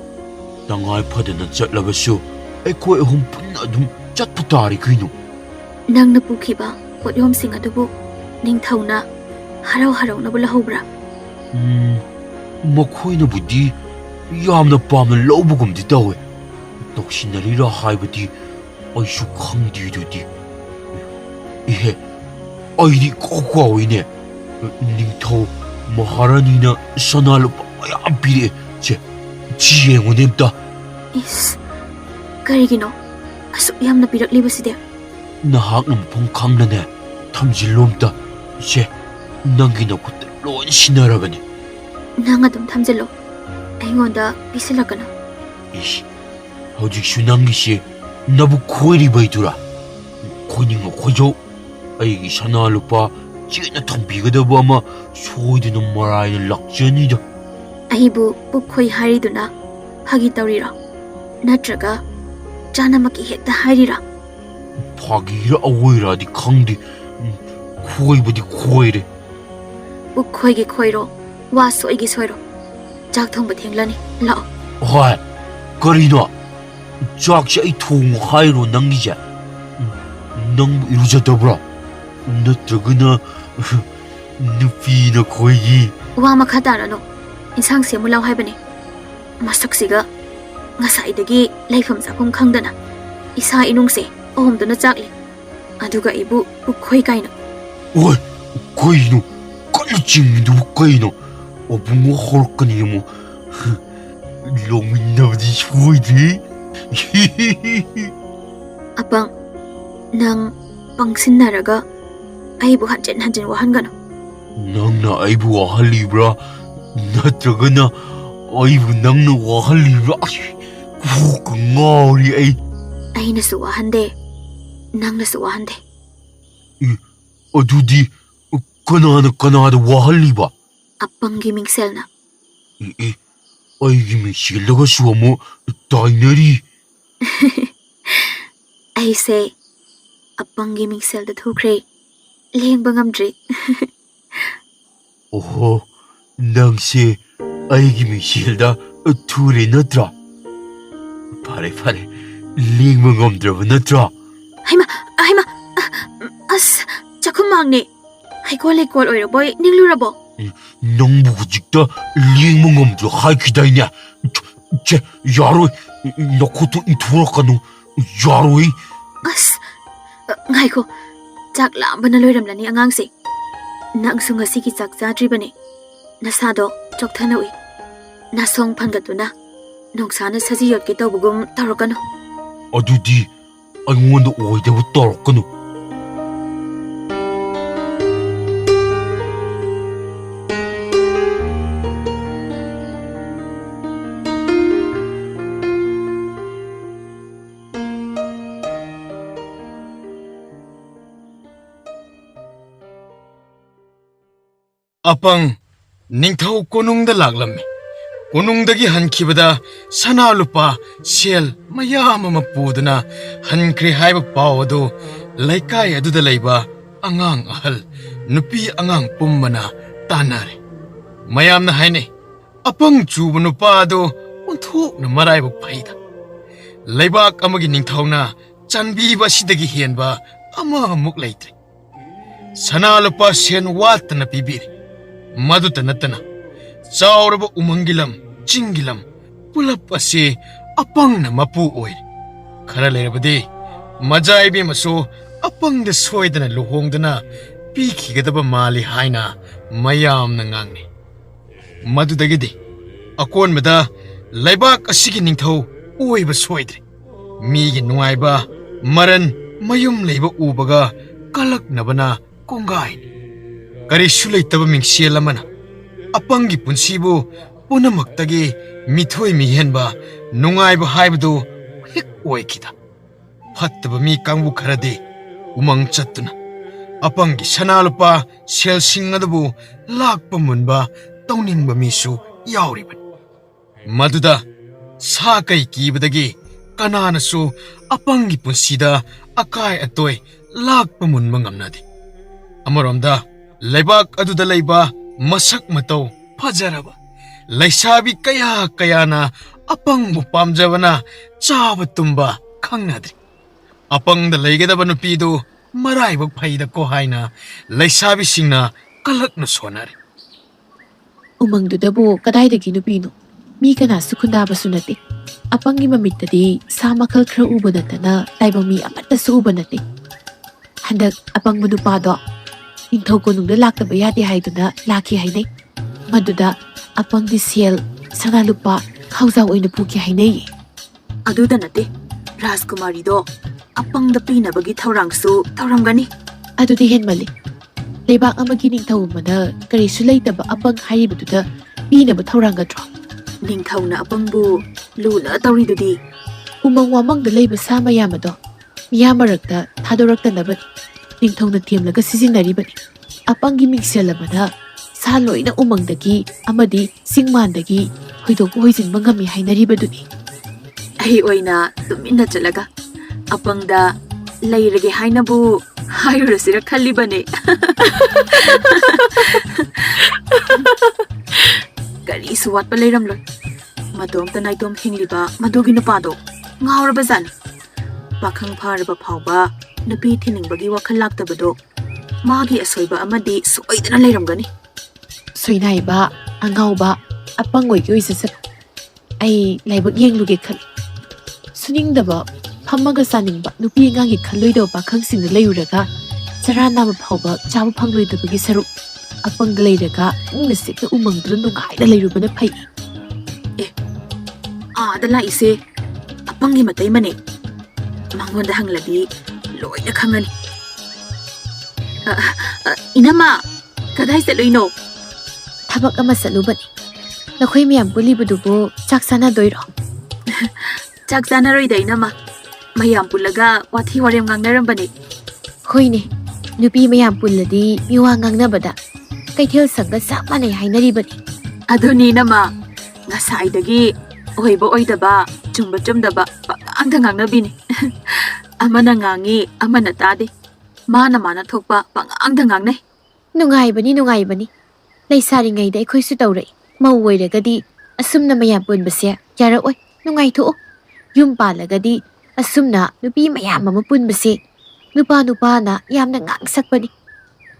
ꯇꯉꯥꯏ ꯐꯗꯅ ꯆꯠꯂꯕꯁꯨ ꯑꯩꯈꯣꯏ ꯑꯍꯨꯝ ꯄꯨꯟꯅ ꯑꯗꯨꯝ ꯆꯠꯄ ꯇꯥꯔꯤ ꯀꯩꯅꯣ ꯅꯪꯅ ꯄꯨꯈꯤꯕ ꯄꯣꯠꯌꯣꯝꯁꯤꯡ ꯑꯗꯨꯕꯨ ꯅꯤꯡꯊꯧꯅ ꯍꯔꯥꯎ ꯍꯔꯥꯎꯅꯕ ꯂꯧꯍꯧꯕ꯭ꯔꯥ ꯃꯈꯣꯏꯅꯕꯨꯗꯤ ꯌꯥꯝꯅ ꯄꯥꯝꯅ ꯂꯧꯕꯒꯨꯝꯗꯤ ꯇꯧꯋꯦ ꯇꯧꯁꯤꯟꯅꯔꯤꯔꯥ ꯍꯥꯏꯕꯗꯤ ꯑꯩꯁꯨ ꯈꯪꯗꯦ ꯑꯗꯨꯗꯤ ꯏꯍꯦ ꯑꯩꯗꯤ ꯀꯥꯎꯏꯅꯦ ꯅꯤꯡꯊꯧ ꯃꯍꯥꯔꯥꯅꯤꯅ ꯁꯅꯥ ꯂꯨꯄꯥ ꯃꯌꯥꯝ ꯄꯤꯔꯛꯑꯦ ꯁꯤ ꯌꯦꯡꯉꯨꯅꯦ ꯑꯝꯇ ꯏꯁ ꯀꯔꯤꯒꯤꯅꯣ ꯑꯁꯨꯛ ꯌꯥꯝꯅ ꯄꯤꯔꯛꯂꯤꯕꯁꯤꯗꯤ ꯅꯍꯥꯛꯅ ꯃꯐꯝ ꯈꯪꯅꯅꯦ ꯊꯝꯖꯤꯜꯂꯣ ꯑꯝꯇ ꯏꯆꯦ ꯅꯪꯒꯤ ꯅꯈꯨꯠꯇ ꯂꯣꯏꯅ ꯁꯤꯟꯅꯔꯕꯅꯤ ꯅꯪ ꯑꯗꯨꯝ ꯊꯝꯖꯤꯜꯂꯣ ꯑꯩꯉꯣꯟꯗ ꯄꯤꯁꯤꯜꯂꯛꯀꯅꯨ ꯏꯁ ꯍꯧꯖꯤꯛꯁꯨ ꯅꯪꯒꯤꯁꯦ ꯅꯕꯨꯛ ꯈꯣꯏꯔꯤꯕꯩꯗꯨꯔꯥ ꯈꯣꯏꯅꯤꯡꯕ ꯈꯣꯏꯖꯧ ꯑꯩꯒꯤ ꯁꯅꯥ ꯂꯨꯄꯥ ꯆꯦꯠꯅ ꯊꯝꯕꯤꯒꯗꯕ ꯑꯃ ꯁꯣꯏꯗꯅ ꯃꯔꯥꯏꯅ ꯂꯥꯛꯆꯅꯤꯗ ꯑꯩꯕꯨ ꯄꯨꯛꯈꯣꯏ ꯍꯥꯏꯔꯤꯗꯨꯅ ꯐꯥꯒꯤ ꯇꯧꯔꯤꯔꯣ ꯅꯠꯇ꯭ꯔꯒ ꯆꯥꯅꯃꯛꯀꯤ ꯍꯦꯛꯇ ꯍꯥꯏꯔꯤꯔꯥ ꯐꯥꯒꯤꯔ ꯑꯋꯣꯏꯔꯗꯤ ꯈꯪꯗꯦ ꯈꯣꯏꯕꯨꯗꯤ ꯈꯣꯏꯔꯦ ꯄꯨꯛꯈꯣꯏꯒꯤ ꯈꯣꯏꯔꯣ ꯋꯥ ꯁꯣꯏꯒꯤ ꯁꯣꯏꯔꯣ ꯆꯥꯛ ꯊꯣꯡꯕ ꯊꯦꯡꯂꯅꯤ ꯂꯥꯛꯑꯣ ꯍꯣꯏ ꯀꯔꯤꯅꯣ ꯆꯥꯛꯁꯦ ꯑꯩ ꯊꯣꯡꯉꯨ ꯍꯥꯏꯔꯣ ꯅꯪꯒꯤꯁꯦ ꯅꯪꯕꯨ ꯏꯔꯨꯖꯗꯕ꯭ꯔꯥ ꯅꯠꯇ꯭ꯔꯒꯅ ꯅꯨꯄꯤꯅ ꯈꯣꯏꯒꯤ ꯋꯥ ꯃꯈꯥ ꯇꯥꯔꯅꯨ ꯏꯟꯁꯥꯡ ꯁꯦꯝꯃꯨ ꯂꯥꯎ ꯍꯥꯏꯕꯅꯤ ꯃꯁꯛꯁꯤꯒ ꯉꯁꯥꯏꯗꯒꯤ ꯂꯩꯐꯝ ꯆꯥꯐꯝ ꯈꯪꯗꯅ ꯏꯁꯥ ꯏꯅꯨꯡꯁꯦ ꯑꯍꯨꯝꯗꯨꯅ ꯆꯥꯛꯂꯤ ꯑꯗꯨꯒ ꯑꯩꯕꯨ ꯄꯨꯛꯈꯣꯏ ꯀꯥꯏꯅ ꯍꯣꯏ ꯀꯩꯅꯣ ꯀꯟꯅ ꯆꯤꯡꯉꯤꯗꯨꯕꯨ ꯀꯩꯅꯣ ꯑꯕꯨꯡꯉꯣ ꯍꯧꯔꯛꯀꯅꯤ ꯑꯃꯨꯛ ꯂꯧꯃꯤꯟꯅꯕꯗꯤ ꯁꯣꯏꯗ꯭ꯔꯤ ꯑꯄꯪ ꯅꯪ ꯄꯪꯁꯤꯟꯅꯔꯒ ꯑꯩꯕꯨ ꯍꯟꯖꯤꯟ ꯍꯟꯖꯤꯟ ꯋꯥꯍꯟꯒꯅꯨ ꯅꯪꯅ ꯑꯩꯕꯨ ꯋꯥꯍꯜꯂꯤꯕ꯭ꯔꯥ ꯅꯠꯇ꯭ꯔꯒꯅ ꯑꯩꯕꯨ ꯅꯪꯅ ꯋꯥꯍꯜꯂꯤꯕ꯭ꯔꯥ ꯀꯣꯛꯀ ꯉꯥꯎꯔꯤ ꯑꯩꯅꯁꯨ ꯋꯥꯍꯟꯗꯦ ꯅꯪꯅꯁꯨ ꯋꯥꯍꯟꯗꯦ ꯑꯗꯨꯗꯤ ꯀꯅꯥꯅ ꯀꯅꯥꯗ ꯋꯥꯍꯜꯂꯤꯕ ꯑꯄꯪꯒꯤ ꯃꯤꯡꯁꯦꯜꯅ ꯑꯩꯒꯤ ꯃꯤꯡꯁꯦꯜꯂꯒꯁꯨ ꯑꯃꯨꯛ ꯇꯥꯏꯅꯔꯤ ꯑꯩꯁꯦ ꯑꯄꯪꯒꯤ ꯃꯤꯡꯁꯦꯜꯗ ꯊꯨꯈ꯭ꯔꯦ ꯂꯦꯡꯕ ꯉꯝꯗ꯭ꯔꯤ ꯑꯣꯍꯣ ꯅꯪꯁꯦ ꯑꯩꯒꯤ ꯃꯤꯡꯁꯦꯜꯗ ꯊꯨꯔꯦ ꯅꯠꯇ꯭ꯔꯥ ꯐꯔꯦ ꯐꯔꯦ ꯂꯦꯡꯕ ꯉꯝꯗ꯭ꯔꯕ ꯅꯠꯇ꯭ꯔꯥ ꯍꯩꯃ ꯍꯩꯃ ꯑꯁ ꯆꯥꯛꯈꯨꯝꯃꯥꯡꯅꯦ ꯍꯩꯀꯣꯜ ꯂꯩꯀꯣꯜ ꯑꯣꯏꯔꯕꯣꯏ ꯅꯤꯡꯂꯨꯔꯕꯣ ꯅꯪꯕꯨ ꯍꯧꯖꯤꯛꯇ ꯂꯦꯡꯕ ꯉꯝꯗ꯭ꯔꯣ ꯍꯥꯏꯈꯤꯗꯥꯏꯅꯦ ꯆꯦ ꯌꯥꯔꯣꯏ ꯅꯈꯨꯠꯇꯨ ꯏꯟꯊꯣꯔꯛꯀꯅꯨ ꯌꯥꯔꯣꯏ ꯑꯁ ꯉꯥꯏꯈꯣ ꯆꯥꯛ ꯂꯥꯝꯕꯅ ꯂꯣꯏꯔꯝꯂꯅꯤ ꯑꯉꯥꯡꯁꯦ ꯅꯪꯁꯨ ꯉꯁꯤꯒꯤ ꯆꯥꯛ ꯆꯥꯗ꯭ꯔꯤꯕꯅꯤ ꯅꯁꯥꯗꯣ ꯆꯣꯛꯊꯅ ꯎꯏ ꯅꯥꯁꯣꯡ ꯐꯟꯒꯠꯇꯨꯅ ꯅꯨꯡꯁꯥꯅ ꯁꯖꯤ ꯌꯣꯠꯀꯦ ꯇꯧꯕꯒꯨꯝ ꯇꯧꯔꯛꯀꯅꯨ ꯑꯗꯨꯗꯤ ꯑꯩꯉꯣꯟꯗ ꯑꯣꯏꯗꯕ ꯇꯧꯔꯛꯀꯅꯨ ꯑꯄꯪ ꯅꯤꯡꯊꯧ ꯀꯣꯅꯨꯡꯗ ꯂꯥꯛꯂꯝꯃꯤ ꯀꯣꯅꯨꯡꯗꯒꯤ ꯍꯟꯈꯤꯕꯗ ꯁꯅꯥ ꯂꯨꯄꯥ ꯁꯦꯜ ꯃꯌꯥꯝ ꯑꯃ ꯄꯨꯗꯨꯅ ꯍꯟꯈ꯭ꯔꯦ ꯍꯥꯏꯕ ꯄꯥꯎ ꯑꯗꯨ ꯂꯩꯀꯥꯏ ꯑꯗꯨꯗ ꯂꯩꯕ ꯑꯉꯥꯡ ꯑꯍꯜ ꯅꯨꯄꯤ ꯑꯉꯥꯡ ꯄꯨꯝꯕꯅ ꯇꯥꯟꯅꯔꯦ ꯃꯌꯥꯝꯅ ꯍꯥꯏꯅꯩ ꯑꯄꯪ ꯆꯨꯕ ꯅꯨꯄꯥ ꯑꯗꯨ ꯑꯣꯟꯊꯣꯛꯅ ꯃꯔꯥꯏꯕꯛ ꯐꯩꯗ ꯂꯩꯕꯥꯛ ꯑꯃꯒꯤ ꯅꯤꯡꯊꯧꯅ ꯆꯥꯟꯕꯤꯕ ꯑꯁꯤꯗꯒꯤ ꯍꯦꯟꯕ ꯑꯃꯃꯨꯛ ꯂꯩꯇ꯭ꯔꯦ ꯁꯅꯥ ꯂꯨꯄꯥ ꯁꯦꯟ ꯋꯥꯠꯇꯅ ꯄꯤꯕꯤꯔꯤ ꯃꯗꯨꯇ ꯅꯠꯇꯅ ꯆꯥꯎꯔꯕ ꯎꯃꯪꯒꯤ ꯂꯝ ꯆꯤꯡꯒꯤ ꯂꯝ ꯄꯨꯂꯞ ꯑꯁꯤ ꯑꯄꯪꯅ ꯃꯄꯨ ꯑꯣꯏꯔꯦ ꯈꯔ ꯂꯩꯔꯕꯗꯤ ꯃꯖꯥ ꯏꯕꯦꯝꯃꯁꯨ ꯑꯄꯪꯗ ꯁꯣꯏꯗꯅ ꯂꯨꯍꯣꯡꯗꯨꯅ ꯄꯤꯈꯤꯒꯗꯕ ꯃꯥꯜꯂꯤ ꯍꯥꯏꯅ ꯃꯌꯥꯝꯅ ꯉꯥꯡꯅꯩ꯫ ꯃꯗꯨꯗꯒꯤꯗꯤ ꯑꯀꯣꯟꯕꯗ ꯂꯩꯕꯥꯛ ꯑꯁꯤꯒꯤ ꯅꯤꯡꯊꯧ ꯑꯣꯏꯕ ꯁꯣꯏꯗ꯭ꯔꯦ꯫ ꯃꯤꯒꯤ ꯅꯨꯡꯉꯥꯏꯕ ꯃꯔꯟ ꯃꯌꯨꯝ ꯂꯩꯕ ꯎꯕꯒ ꯀꯂꯛꯅꯕꯅ ꯀꯣꯡꯒꯥꯏꯅꯤ꯫ ꯀꯔꯤꯁꯨ ꯂꯩꯇꯕ ꯃꯤꯡꯁꯦꯜ ꯑꯃꯅ ꯑꯄꯪꯒꯤ ꯄꯨꯟꯁꯤꯕꯨ ꯄꯨꯝꯅꯃꯛꯇꯒꯤ ꯃꯤꯊꯣꯏ ꯃꯤꯍꯦꯟꯕ ꯅꯨꯡꯉꯥꯏꯕ ꯍꯥꯏꯕꯗꯨ ꯍꯦꯛ ꯑꯣꯏꯈꯤꯗ꯫ ꯐꯠꯇꯕ ꯃꯤ ꯀꯥꯡꯕꯨ ꯈꯔꯗꯤ ꯎꯃꯪ ꯆꯠꯇꯨꯅ ꯑꯄꯪꯒꯤ ꯁꯅꯥ ꯂꯨꯄꯥ ꯁꯦꯜꯁꯤꯡ ꯑꯗꯨꯕꯨ ꯂꯥꯛꯄ ꯃꯨꯟꯕ ꯇꯧꯅꯤꯡꯕ ꯃꯤꯁꯨ ꯌꯥꯎꯔꯤꯕꯅꯤ꯫ ꯃꯗꯨꯗ ꯁꯥ ꯀꯩ ꯀꯤꯕꯗꯒꯤ ꯀꯅꯥꯅꯁꯨ ꯑꯄꯪꯒꯤ ꯄꯨꯟꯁꯤꯗ ꯑꯀꯥꯏ ꯑꯇꯣꯏ ꯂꯥꯛꯄ ꯃꯨꯟꯕ ꯉꯝꯅꯗꯦ꯫ ꯑꯃꯔꯣꯝꯗ ꯂꯩꯕꯥꯛ ꯑꯗꯨꯗ ꯂꯩꯕ ꯃꯁꯛ ꯃꯇꯧ ꯐꯖꯔꯕ ꯂꯩꯁꯥꯕꯤ ꯀꯌꯥ ꯀꯌꯥꯅ ꯑꯄꯪꯕꯨ ꯄꯥꯝꯖꯕꯅ ꯆꯥꯕ ꯇꯨꯝꯕ ꯈꯪꯅꯗ꯭ꯔꯤ꯫ ꯑꯄꯪꯗ ꯂꯩꯒꯗꯕ ꯅꯨꯄꯤꯗꯨ ꯃꯔꯥꯏꯕꯛ ꯐꯩꯗꯀꯣ ꯍꯥꯏꯅ ꯂꯩꯁꯥꯕꯤꯁꯤꯡꯅ ꯀꯂꯛꯅ ꯁꯣꯟꯅꯔꯤ꯫ ꯎꯃꯪꯗꯨꯗꯕꯨ ꯀꯗꯥꯏꯗꯒꯤ ꯅꯨꯄꯤꯅꯣ? ꯃꯤ ꯀꯅꯥꯁꯨ ꯈꯨꯟꯗꯥꯕꯁꯨ ꯅꯠꯇꯦ꯫ ꯑꯄꯪꯒꯤ ꯃꯃꯤꯠꯇꯗꯤ ꯁꯥ ꯃꯈꯜ ꯈꯔ ꯎꯕ ꯅꯠꯇꯅ ꯇꯥꯏꯕꯪ ꯃꯤ ꯑꯃꯠꯇꯁꯨ ꯎꯕ ꯅꯠꯇꯦ꯫ ꯍꯟꯗꯛ ꯑꯄꯪꯕ ꯅꯨꯄꯥꯗꯣ ꯅꯤꯡꯊꯧ ꯀꯣꯅꯨꯡꯗ ꯂꯥꯛꯇꯕ ꯌꯥꯗꯦ ꯍꯥꯏꯗꯨꯅ ꯂꯥꯛꯈꯤ ꯍꯥꯏꯅꯩ꯫ ꯃꯗꯨꯗ ꯑꯄꯪꯒꯤ ꯁꯦꯜ ꯁꯅꯥ ꯂꯨꯄꯥ ꯈꯥꯎꯖꯥꯎ ꯑꯣꯏꯅ ꯄꯨꯈꯤ ꯍꯥꯏꯅꯩꯌꯦ꯫ ꯑꯗꯨꯗ ꯅꯠꯇꯦ, ꯔꯥꯖꯀꯨꯃꯥꯔꯤꯗꯣ ꯑꯄꯪꯗ ꯄꯤꯅꯕꯒꯤ ꯊꯧꯔꯥꯡꯁꯨ ꯇꯧꯔꯝꯒꯅꯤ꯫ ꯑꯗꯨꯗꯤ ꯍꯦꯟꯃꯜꯂꯤ꯫ ꯂꯩꯕꯥꯛ ꯑꯃꯒꯤ ꯅꯤꯡꯊꯧ ꯑꯃꯅ ꯀꯔꯤꯁꯨ ꯂꯩꯇꯕ ꯑꯄꯪ ꯍꯥꯏꯔꯤꯕꯗꯨꯗ ꯄꯤꯅꯕ ꯊꯧꯔꯥꯡꯒꯗ꯭ꯔꯣ? ꯅꯤꯡꯊꯧꯅ ꯑꯄꯪꯕꯨ ꯂꯨꯅ ꯇꯧꯔꯤꯗꯨꯗꯤ꯫ ꯎꯃꯪ ꯋꯥꯃꯪꯗ ꯂꯩꯕ ꯁꯥ ꯃꯌꯥꯝ ꯑꯗꯣ ꯃꯤꯌꯥꯝ ꯃꯔꯛꯇ ꯊꯥꯗꯣꯔꯛꯇꯅꯕꯅꯤ ꯅꯤꯡꯊꯧꯅ ꯊꯦꯝꯂꯒ ꯁꯤꯖꯤꯟꯅꯔꯤꯕꯅꯤ꯫ ꯑꯄꯪꯒꯤ ꯃꯤꯡꯁꯦꯜ ꯑꯃꯅ ꯁꯥ ꯂꯣꯏꯅ ꯎꯃꯪꯗꯒꯤ ꯑꯃꯗꯤ ꯆꯤꯡꯃꯥꯟꯗꯒꯤ ꯍꯣꯏꯗꯣꯛꯄ ꯍꯣꯏꯖꯤꯟꯕ ꯉꯝꯃꯤ ꯍꯥꯏꯅꯔꯤꯕꯗꯨꯅꯤ꯫ ꯑꯩ ꯑꯣꯏꯅ ꯇꯨꯃꯤꯟꯅ ꯆꯠꯂꯒ ꯑꯄꯪꯗ ꯂꯩꯔꯒꯦ ꯍꯥꯏꯅꯕꯨ ꯍꯥꯏꯔꯨꯔꯁꯤꯔ ꯈꯜꯂꯤꯕꯅꯦ꯫ ꯀꯔꯤꯁꯨ ꯋꯥꯠꯄ ꯂꯩꯔꯝꯂꯣꯏ꯫ ꯃꯇꯣꯝꯇ ꯅꯥꯏꯇꯣꯝ ꯍꯤꯡꯂꯤꯕ ꯃꯗꯨꯒꯤ ꯅꯨꯄꯥꯗꯣ ꯉꯥꯎꯔꯕꯖꯥꯠꯅꯤ꯫ ꯄꯥꯈꯪ ꯐꯥꯔꯕ ꯐꯥꯎꯕ ꯅꯨꯄꯤ ꯊꯤꯅꯤꯡꯕꯒꯤ ꯋꯥꯈꯜ ꯂꯥꯛꯇꯕꯗꯣ ꯃꯥꯒꯤ ꯑꯁꯣꯏꯕ ꯑꯃꯗꯤ ꯁꯣꯏꯗꯅ ꯂꯩꯔꯝꯒꯅꯤ꯫ ꯁꯣꯏꯅꯥꯏꯕ, ꯑꯉꯥꯎꯕ, ꯑꯄꯪ ꯑꯣꯏꯒꯦ ꯑꯣꯏꯖꯁꯅꯨ꯫ ꯑꯩ ꯂꯥꯏꯕꯛ ꯌꯦꯡꯂꯨꯒꯦ ꯈꯜꯂꯤ꯫ ꯁꯨꯅꯤꯡꯗꯕ, ꯐꯝꯃꯒ ꯆꯥꯅꯤꯡꯕ ꯅꯨꯄꯤ ꯑꯉꯥꯡꯒꯤ ꯈꯜꯂꯣꯏꯗꯕ ꯄꯥꯈꯪꯁꯤꯡꯗ ꯂꯩꯔꯨꯔꯒ ꯆꯔꯥ ꯅꯥꯕ ꯐꯥꯎꯕ ꯆꯥꯕ ꯐꯪꯂꯣꯏꯗꯕꯒꯤ ꯁꯔꯨꯛ ꯑꯄꯪꯗ ꯂꯩꯔꯒ ꯏꯪꯅ ꯆꯤꯛꯅ ꯎꯃꯪꯗꯨꯗ ꯅꯨꯡꯉꯥꯏꯅ ꯂꯩꯔꯨꯕꯅ ꯐꯩ꯫ ꯑꯥꯗ ꯂꯥꯛꯏꯁꯦ ꯑꯄꯪꯒꯤ ꯃꯇꯩꯃꯅꯦ꯫ ꯃꯉꯣꯟꯗ ꯍꯪꯂꯗꯤ ꯂꯣꯏꯅ ꯈꯪꯉꯅꯤ꯫ ꯏꯅꯝꯃ, ꯀꯗꯥꯏ ꯆꯠꯂꯨꯏꯅꯣ? ꯊꯕꯛ ꯑꯃ ꯆꯠꯂꯨꯕꯅꯤ꯫ ꯅꯈꯣꯏ ꯃꯌꯥꯝ ꯄꯨꯜꯂꯤꯕꯗꯨꯕꯨ ꯆꯥꯛ ꯆꯥꯅꯗꯣꯏꯔꯣ? ꯆꯥꯛ ꯆꯥꯅꯔꯣꯏꯗ ꯏꯅꯝꯃ, ꯃꯌꯥꯝ ꯄꯨꯜꯂꯒ ꯋꯥꯊꯤ ꯋꯥꯔꯦꯝ ꯉꯥꯡꯅꯔꯝꯕꯅꯦ꯫ ꯍꯣꯏꯅꯦ, ꯅꯨꯄꯤ ꯃꯌꯥꯝ ꯄꯨꯜꯂꯗꯤ ꯃꯤꯋꯥ ꯉꯥꯡꯅꯕꯗ ꯀꯩꯊꯦꯜ ꯁꯪꯒ ꯆꯞ ꯃꯥꯟꯅꯩ ꯍꯥꯏꯅꯔꯤꯕꯅꯤ꯫ ꯑꯗꯨꯅꯤ ꯏꯅꯝꯃ, ꯉꯁꯥꯏꯗꯒꯤ ꯑꯣꯏꯕ ꯑꯣꯏꯗꯕ, ꯆꯨꯝꯕ ꯆꯨꯝꯗꯕ ꯄꯉꯥꯡꯗ ꯉꯥꯡꯅꯕꯤꯅꯤ꯫ ꯑꯃꯅ ꯉꯥꯡꯉꯤ, ꯑꯃꯅ ꯇꯥꯗꯦ꯫ ꯃꯥꯅ ꯊꯣꯛꯄ ꯄꯉꯥꯡꯗ ꯉꯥꯡꯅꯩ꯫ ꯅꯨꯡꯉꯥꯏꯕꯅꯤ ꯅꯨꯡꯉꯥꯏꯕꯅꯤ꯫ ꯂꯩꯁꯥꯔꯤꯉꯩꯗ ꯑꯩꯈꯣꯏꯁꯨ ꯇꯧꯔꯛꯏ꯫ ꯃꯧ ꯑꯣꯏꯔꯒꯗꯤ ꯑꯁꯨꯝꯅ ꯃꯌꯥꯝ ꯄꯨꯟꯕꯁꯦ ꯌꯥꯔꯛꯑꯣꯏ꯫ ꯅꯨꯡꯉꯥꯏꯊꯣꯛꯑꯣ꯫ ꯌꯨꯝ ꯄꯥꯜꯂꯒꯗꯤ ꯑꯁꯨꯝꯅ ꯅꯨꯄꯤ ꯃꯌꯥꯝ ꯑꯃ ꯄꯨꯟꯕꯁꯦ ꯅꯨꯄꯥ ꯅꯨꯄꯥꯅ ꯌꯥꯝꯅ ꯉꯥꯡꯁꯛꯄꯅꯤ꯫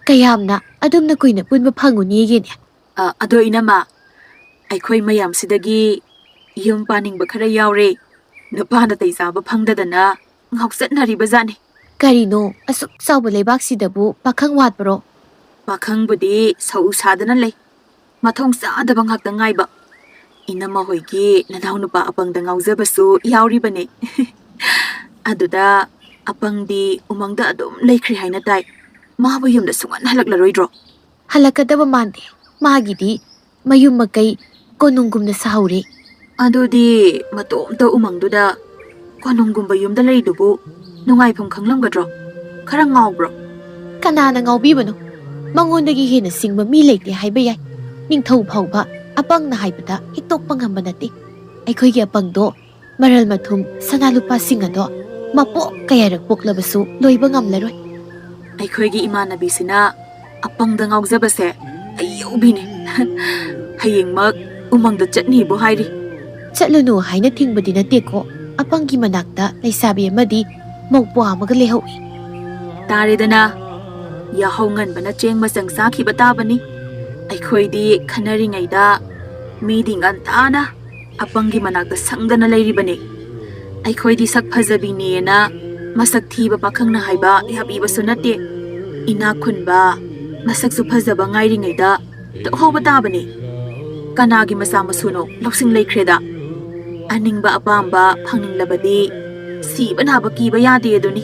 ꯀꯌꯥꯝꯅ ꯑꯗꯨꯝꯅ ꯀꯨꯏꯅ ꯄꯨꯟꯕ ꯐꯪꯉꯨꯅꯤꯒꯦꯅꯦ꯫ ꯑꯗꯣ ꯏꯅꯝꯃ, ꯑꯩꯈꯣꯏ ꯃꯌꯥꯝꯁꯤꯗꯒꯤ ꯌꯨꯝ ꯄꯥꯅꯤꯡꯕ ꯈꯔ ꯌꯥꯎꯔꯦ꯫ ꯅꯨꯄꯥ ꯅꯥꯇꯩ ꯆꯥꯕ ꯐꯪꯗꯗꯅ ꯉꯥꯎꯆꯠꯅꯔꯤꯕꯖꯥꯠꯅꯤ꯫ ꯀꯔꯤꯅꯣ, ꯑꯁꯨꯛ ꯆꯥꯎꯕ ꯂꯩꯕꯥꯛꯁꯤꯗꯕꯨ ꯄꯥꯈꯪ ꯋꯥꯠꯄ꯭ꯔꯣ? ꯄꯥꯈꯪꯕꯨꯗꯤ ꯁꯧ ꯁꯥꯗꯅ ꯂꯩ꯫ ꯃꯊꯣꯡ ꯆꯥꯗꯕ ꯉꯥꯛꯇ ꯉꯥꯏꯕ꯫ ꯏꯅꯝꯃ ꯍꯣꯏꯒꯤ ꯅꯅꯥꯎꯅꯨꯄꯥ ꯑꯄꯪꯗ ꯉꯥꯎꯖꯕꯁꯨ ꯌꯥꯎꯔꯤꯕꯅꯦ꯫ ꯑꯗꯨꯗ ꯑꯄꯪꯗꯤ ꯎꯃꯪꯗ ꯑꯗꯨꯝ ꯂꯩꯈ꯭ꯔꯦ ꯍꯥꯏꯅ ꯇꯥꯏ꯫ ꯃꯥꯕꯨ ꯌꯨꯝꯗ ꯁꯨꯡꯍꯟ ꯍꯜꯂꯛꯂꯔꯣꯏꯗ꯭ꯔꯣ? ꯍꯜꯂꯛꯀꯗꯕ ꯃꯥꯟꯗꯦ꯫ ꯃꯥꯒꯤꯗꯤ ꯃꯌꯨꯝ ꯃꯀꯩ ꯀꯣꯅꯨꯡꯒꯨꯝꯅ ꯁꯥꯍꯧꯔꯦ꯫ ꯑꯗꯨꯗꯤ ꯃꯇꯣꯝꯇ ꯎꯃꯪꯗꯨꯗ ꯀꯣꯅꯨꯡꯒꯨꯝꯕ ꯌꯨꯝꯗ ꯂꯩꯔꯤꯗꯨꯕꯨ ꯅꯨꯡꯉꯥꯏꯐꯝ ꯈꯪꯂꯝꯒꯗ꯭ꯔꯣ? ꯈꯔ ꯉꯥꯎꯕ꯭ꯔꯣ? ꯀꯅꯥꯅ ꯉꯥꯎꯕꯤꯕꯅꯣ? ꯃꯉꯣꯟꯗꯒꯤ ꯍꯦꯟꯅ ꯁꯤꯡꯕ ꯃꯤ ꯂꯩꯇꯦ ꯍꯥꯏꯕ ꯌꯥꯏ꯫ ꯅꯤꯡꯊꯧ ꯐꯥꯎꯕ ꯑꯄꯪꯅ ꯍꯥꯏꯕꯗ ꯍꯤꯛꯇꯣꯛꯄ ꯉꯝꯕ ꯅꯠꯇꯦ꯫ ꯑꯩꯈꯣꯏꯒꯤ ꯑꯄꯪꯗꯣ ꯃꯔꯜ ꯃꯊꯨꯝ ꯁꯅꯥ ꯂꯨꯄꯥꯁꯤꯡ ꯑꯗꯣ ꯃꯄꯣꯛ ꯀꯌꯥꯔꯛ ꯄꯣꯛꯂꯕꯁꯨ ꯂꯣꯏꯕ ꯉꯝꯂꯔꯣꯏ꯫ ꯑꯩꯈꯣꯏꯒꯤ ꯏꯃꯥꯟꯅꯕꯤꯁꯤꯅ ꯑꯄꯪꯗ ꯉꯥꯎꯖꯕꯁꯦ ꯑꯌꯧꯕꯤꯅꯤ꯫ ꯍꯌꯦꯡꯃꯛ ꯎꯃꯪꯗ ꯆꯠꯅꯤꯕꯨ ꯍꯥꯏꯔꯤ꯫ ꯆꯠꯂꯨꯅꯨ ꯍꯥꯏꯅ ꯊꯤꯡꯕꯗꯤ ꯅꯠꯇꯦꯀꯣ꯫ ꯑꯄꯪꯒꯤ ꯃꯅꯥꯛꯇ ꯂꯩꯁꯥꯕꯤ ꯑꯃꯗꯤ ꯃꯧꯄ꯭ꯋꯥ ꯑꯃꯒ ꯂꯩꯍꯧꯏ꯫ ꯇꯥꯔꯦꯗꯅ, ꯌꯥꯍꯧ ꯉꯟꯕꯅ ꯆꯦꯡ ꯃꯆꯪ ꯆꯥꯈꯤꯕ ꯇꯥꯕꯅꯤ꯫ ꯑꯩꯈꯣꯏꯗꯤ ꯈꯟꯅꯔꯤꯉꯩꯗ ꯃꯤꯗꯤ ꯉꯟꯇꯥꯅ ꯑꯄꯪꯒꯤ ꯃꯅꯥꯛꯇ ꯁꯪꯗꯅ ꯂꯩꯔꯤꯕꯅꯤ꯫ ꯑꯩꯈꯣꯏꯗꯤ ꯁꯛ ꯐꯖꯕꯤꯅꯦꯅ ꯃꯁꯛ ꯊꯤꯕ ꯄꯥꯈꯪꯅ ꯍꯥꯏꯕ ꯌꯥꯕꯤꯕꯁꯨ ꯅꯠꯇꯦ꯫ ꯏꯅꯥꯛ ꯈꯨꯟꯕ ꯃꯁꯛꯁꯨ ꯐꯖꯕ ꯉꯥꯏꯔꯤꯉꯩꯗ ꯇꯣꯛꯍꯧꯕ ꯇꯥꯕꯅꯤ ꯀꯅꯥꯒꯤ ꯃꯆꯥ ꯃꯁꯨꯅꯣ ꯂꯧꯁꯤꯡ ꯂꯩꯈ꯭ꯔꯦꯗ ꯑꯅꯤꯡꯕ ꯑꯄꯥꯝꯕ ꯐꯪꯅꯤꯡꯂꯕꯗꯤ ꯁꯤꯕ ꯅꯥꯕ ꯀꯤꯕ ꯌꯥꯗꯦ ꯑꯗꯨꯅꯤ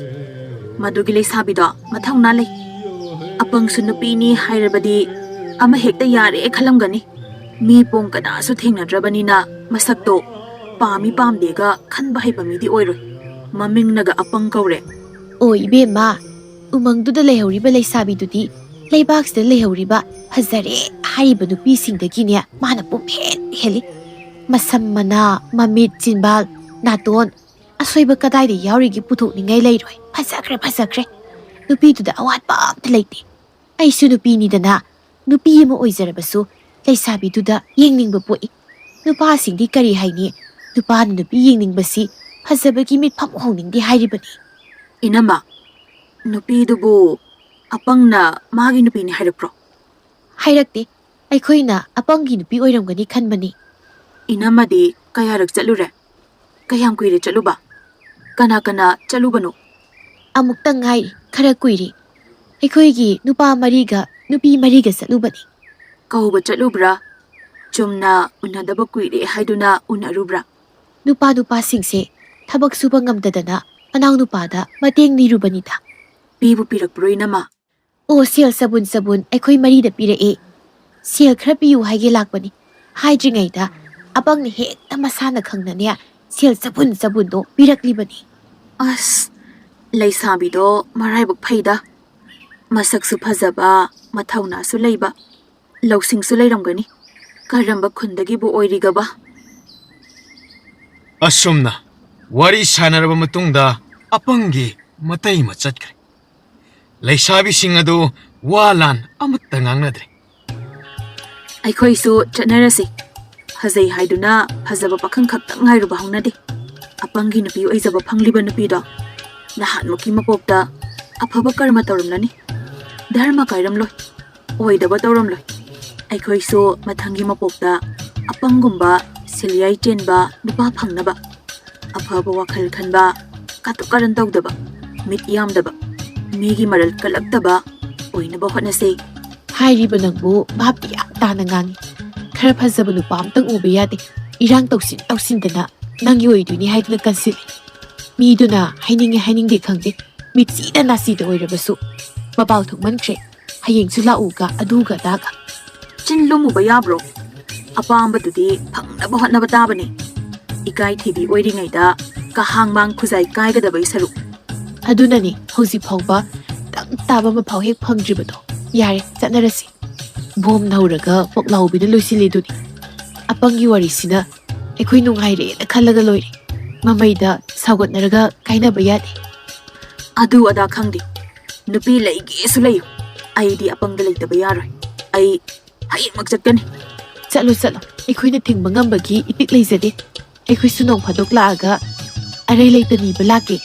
ꯃꯗꯨꯒꯤ ꯂꯩꯁꯥꯕꯤꯗꯣ ꯃꯊꯧꯅꯥ ꯂꯩ ꯑꯄꯪꯁꯨ ꯅꯨꯄꯤꯅꯤ ꯍꯥꯏꯔꯕꯗꯤ ꯑꯃ ꯍꯦꯛꯇ ꯌꯥꯔꯦ ꯈꯜꯂꯝꯒꯅꯤ ꯃꯤ ꯄꯣꯡ ꯀꯅꯥꯁꯨ ꯊꯦꯡꯅꯗ꯭ꯔꯕꯅꯤꯅ ꯃꯁꯛꯇꯣ ꯄꯥꯝꯃꯤ ꯄꯥꯝꯗꯦꯒ ꯈꯟꯕ ꯍꯩꯕ ꯃꯤꯗꯤ ꯑꯣꯏꯔꯣꯏ ꯃꯃꯤꯡꯅꯒ ꯑꯄꯪ ꯀꯧꯔꯦ ꯑꯣ ꯏꯕꯦꯝꯃ ꯎꯃꯪꯗꯨꯗ ꯂꯩꯍꯧꯔꯤꯕ ꯂꯩꯁꯥꯕꯤꯗꯨꯗꯤ ꯂꯩꯕꯥꯛꯁꯤꯗ ꯂꯩꯍꯧꯔꯤꯕ ꯐꯖꯔꯦ ꯍꯥꯏꯔꯤꯕ ꯅꯨꯄꯤꯁꯤꯡꯗꯒꯤꯅꯦ ꯃꯥꯅ ꯄꯨꯝꯍꯦꯟ ꯍꯦꯜꯂꯤ ꯃꯁꯝ ꯃꯅꯥ ꯃꯃꯤꯠ ꯆꯤꯟꯕꯥꯜ ꯅꯥꯇꯣꯟ ꯑꯁꯣꯏꯕ ꯀꯗꯥꯏꯗ ꯌꯥꯎꯔꯤꯒꯦ ꯄꯨꯊꯣꯛꯅꯤꯡꯉꯥꯏ ꯂꯩꯔꯣꯏ ꯐꯖꯈ꯭ꯔꯦ ꯅꯨꯄꯤꯗꯨꯗ ꯑꯋꯥꯠꯄ ꯑꯝꯇ ꯂꯩꯇꯦ ꯑꯩꯁꯨ ꯅꯨꯄꯤꯅꯤꯗꯅ ꯅꯨꯄꯤ ꯑꯃ ꯑꯣꯏꯖꯔꯕꯁꯨ ꯂꯩꯁꯥꯕꯤꯗꯨꯗ ꯌꯦꯡꯅꯤꯡꯕ ꯄꯣꯛꯏ ꯅꯨꯄꯥꯁꯤꯡꯗꯤ ꯀꯔꯤ ꯍꯥꯏꯅꯤ ꯅꯨꯄꯥꯅ ꯅꯨꯄꯤ ꯌꯦꯡꯅꯤꯡꯕꯁꯤ ꯐꯖꯕꯒꯤ ꯃꯤꯠꯐꯝ ꯎꯍꯧꯅꯤꯡꯗꯦ ꯍꯥꯏꯔꯤꯕꯅꯤ ꯏꯅꯝꯃ ꯅꯨꯄꯤꯗꯨꯕꯨ ꯑꯄꯪꯅ ꯃꯥꯒꯤ ꯅꯨꯄꯤꯅꯤ ꯍꯥꯏꯔꯛꯄ꯭ꯔꯣ ꯍꯥꯏꯔꯛꯇꯦ ꯑꯩꯈꯣꯏꯅ ꯑꯄꯪꯒꯤ ꯅꯨꯄꯤ ꯑꯣꯏꯔꯝꯒꯅꯤ ꯈꯟꯕꯅꯤ ꯏꯅꯝꯃꯗꯤ ꯀꯌꯥꯔꯛ ꯆꯠꯂꯨꯔꯦ ꯀꯌꯥꯝ ꯀꯨꯏꯔꯦ ꯆꯠꯂꯨꯕ ꯀꯅꯥ ꯀꯅꯥ ꯆꯠꯂꯨꯕꯅꯣ ꯑꯃꯨꯛꯇꯪ ꯉꯥꯏꯔꯤ ꯈꯔ ꯀꯨꯏꯔꯤ ꯑꯩꯈꯣꯏꯒꯤ ꯅꯨꯄꯥ 4ꯒ ꯅꯨꯄꯤ 4ꯒ ꯆꯠꯂꯨꯕꯅꯤ ꯀꯧꯕ ꯆꯠꯂꯨꯕ꯭ꯔꯥ ꯆꯨꯝꯅ ꯎꯅꯗꯕ ꯀꯨꯏꯔꯦ ꯍꯥꯏꯗꯨꯅ ꯎꯅꯔꯨꯕ꯭ꯔꯥ ꯅꯨꯄꯥꯁꯤꯡꯁꯦ ꯊꯕꯛ ꯁꯨꯕ ꯉꯝꯗꯗꯅ ꯃꯅꯥꯎ ꯅꯨꯄꯥꯗ ꯃꯇꯦꯡ ꯅꯤꯔꯨꯕꯅꯤꯗ ꯄꯤꯕꯨ ꯄꯤꯔꯛꯄ꯭ꯔꯣ ꯏꯅꯝꯃ ꯑꯣ ꯁꯦꯜ ꯆꯕꯨꯟ ꯑꯩꯈꯣꯏ 4ꯗ ꯄꯤꯔꯛꯑꯦ ꯁꯦꯜ ꯈꯔ ꯄꯤꯌꯨ ꯍꯥꯏꯒꯦ ꯂꯥꯛꯄꯅꯤ ꯍꯥꯏꯗ꯭ꯔꯤꯉꯩꯗ ꯑꯄꯪꯅ ꯍꯦꯛꯇ ꯃꯁꯥꯅ ꯈꯪꯅꯅꯦ ꯁꯦꯜ ꯆꯕꯨꯟꯗꯣ ꯄꯤꯔꯛꯂꯤꯕꯅꯤ ꯑꯁ ꯂꯩꯁꯥꯕꯤꯗꯣ ꯃꯔꯥꯏꯕꯛ ꯐꯩꯗ ꯃꯁꯛꯁꯨ ꯐꯖꯕ ꯃꯊꯧꯅꯥꯁꯨ ꯂꯩꯕ ꯂꯧꯁꯤꯡꯁꯨ ꯂꯩꯔꯝꯒꯅꯤ ꯀꯔꯝꯕ ꯈꯨꯟꯗꯒꯤꯕꯨ ꯑꯣꯏꯔꯤꯒꯕ ꯑꯁꯨꯝꯅ ꯋꯥꯔꯤ ꯁꯥꯟꯅꯔꯕ ꯃꯇꯨꯡꯗ ꯑꯄꯪꯒꯤ ꯃꯇꯩ ꯑꯃ ꯆꯠꯈ꯭ꯔꯦ ꯂꯩꯁꯥꯕꯤꯁꯤꯡ ꯑꯗꯨ ꯋꯥ ꯂꯥꯟ ꯑꯃꯠꯇ ꯉꯥꯡꯅꯗ꯭ꯔꯦ ꯑꯩꯈꯣꯏꯁꯨ ꯆꯠꯅꯔꯁꯤ ꯐꯖꯩ ꯍꯥꯏꯗꯨꯅ ꯐꯖꯕ ꯄꯥꯈꯪ ꯈꯛꯇꯪ ꯉꯥꯏꯔꯨꯕ ꯍꯧꯅꯗꯦ ꯑꯄꯪꯒꯤ ꯅꯨꯄꯤ ꯑꯣꯏꯖꯕ ꯐꯪꯂꯤꯕ ꯅꯨꯄꯤꯗꯣ ꯅꯍꯥꯟꯃꯨꯛꯀꯤ ꯃꯄꯣꯛꯇ ꯑꯐꯕ ꯀꯔꯃ ꯇꯧꯔꯝꯂꯅꯤ ꯙꯔꯃ ꯀꯥꯏꯔꯝꯂꯣꯏ ꯑꯣꯏꯗꯕ ꯇꯧꯔꯝꯂꯣꯏ ꯑꯩꯈꯣꯏꯁꯨ ꯃꯊꯪꯒꯤ ꯃꯄꯣꯛꯇ ꯑꯄꯪꯒꯨꯝꯕ ꯁꯤꯜꯌꯥꯏ ꯆꯦꯟꯕ ꯅꯨꯄꯥ ꯐꯪꯅꯕ ꯑꯐꯕ ꯋꯥꯈꯜ ꯈꯟꯕ ꯀꯥꯇꯨ ꯀꯥꯔꯟ ꯇꯧꯗꯕ ꯃꯤꯠ ꯌꯥꯝꯗꯕ ꯃꯤꯒꯤ ꯃꯔꯜ ꯀꯜꯂꯛꯇꯕ ꯑꯣꯏꯅꯕ ꯍꯣꯠꯅꯁꯤ ꯍꯥꯏꯔꯤꯕ ꯅꯪꯕꯨ ꯚꯥꯞꯇꯤ ꯌꯥꯝ ꯇꯥꯅ ꯉꯥꯡꯉꯤ ꯈꯔ ꯐꯖꯕ ꯅꯨꯄꯥ ꯑꯝꯇꯪ ꯎꯕ ꯌꯥꯗꯦ ꯏꯔꯥꯡ ꯇꯧꯁꯤꯟꯗꯅ ꯅꯪꯒꯤ ꯑꯣꯏꯗꯣꯏꯅꯤ ꯍꯥꯏꯗꯨꯅ ꯀꯟꯁꯤꯜꯂꯤ ꯃꯤꯗꯨꯅ ꯍꯥꯏꯅꯤꯡꯉꯦ ꯍꯥꯏꯅꯤꯡꯗꯦ ꯈꯪꯗꯦ ꯃꯤꯠꯆꯤꯗ ꯅꯥꯆꯤꯗ ꯑꯣꯏꯔꯕꯁꯨ ꯃꯄꯥꯜ ꯊꯣꯛꯃꯟꯈ꯭ꯔꯦ ꯍꯌꯦꯡꯁꯨ ꯂꯥꯛꯎꯒ ꯑꯗꯨꯒ ꯑꯗꯥꯒ ꯆꯤꯟ ꯂꯨꯝꯃꯨꯕ ꯌꯥꯕ꯭ꯔꯣ ꯑꯄꯥꯝꯕꯗꯨꯗꯤ ꯐꯪꯅꯕ ꯍꯣꯠꯅꯕ ꯇꯥꯕꯅꯤ ꯏꯀꯥꯏ ꯊꯤꯕꯤ ꯑꯣꯏꯔꯤꯉꯩꯗ ꯀꯍꯥꯡꯃꯥꯡ ꯈꯨꯖꯥꯏ ꯀꯥꯏꯒꯗꯕꯩ ꯁꯔꯨꯛ ꯑꯗꯨꯅꯅꯤ ꯍꯧꯖꯤꯛ ꯐꯥꯎꯕ ꯇꯪ ꯇꯥꯕ ꯃꯐꯥꯎ ꯍꯦꯛ ꯐꯪꯗ꯭ꯔꯤꯕꯗꯣ ꯌꯥꯔꯦ ꯆꯠꯅꯔꯁꯤ ꯕꯣꯝ ꯍꯧꯔꯒ ꯄꯣꯛꯂꯥꯎꯕꯤꯅ ꯂꯣꯏꯁꯤꯜꯂꯤꯗꯨꯅꯤ ꯑꯄꯪꯒꯤ ꯋꯥꯔꯤꯁꯤꯅ ꯑꯩꯈꯣꯏ ꯅꯨꯡꯉꯥꯏꯔꯦꯅ ꯈꯜꯂꯒ ꯂꯣꯏꯔꯦ ꯃꯃꯩꯗ ꯁꯥꯎꯒꯠꯅꯔꯒ ꯀꯥꯏꯅꯕ ꯌꯥꯗꯦ ꯑꯗꯨ ꯑꯗꯥ ꯈꯪꯗꯦ ꯅꯨꯄꯤ ꯂꯩꯒꯦꯁꯨ ꯂꯩꯌꯨ ꯑꯩꯗꯤ ꯑꯄꯪꯗ ꯂꯩꯇꯕ ꯌꯥꯔꯣꯏ ꯑꯩ ꯍꯌꯦꯡꯃꯛ ꯆꯠꯀꯅꯤ ꯆꯠꯂꯣ ꯑꯩꯈꯣꯏꯅ ꯊꯤꯡꯕ ꯉꯝꯕꯒꯤ ꯏꯄꯤꯛ ꯂꯩꯖꯗꯦ ꯑꯩꯈꯣꯏꯁꯨ ꯅꯣꯡ ꯐꯥꯗꯣꯛ ꯂꯥꯛꯑꯒ ꯑꯔꯩ ꯂꯩꯇ ꯅꯤꯕ ꯂꯥꯛꯀꯦ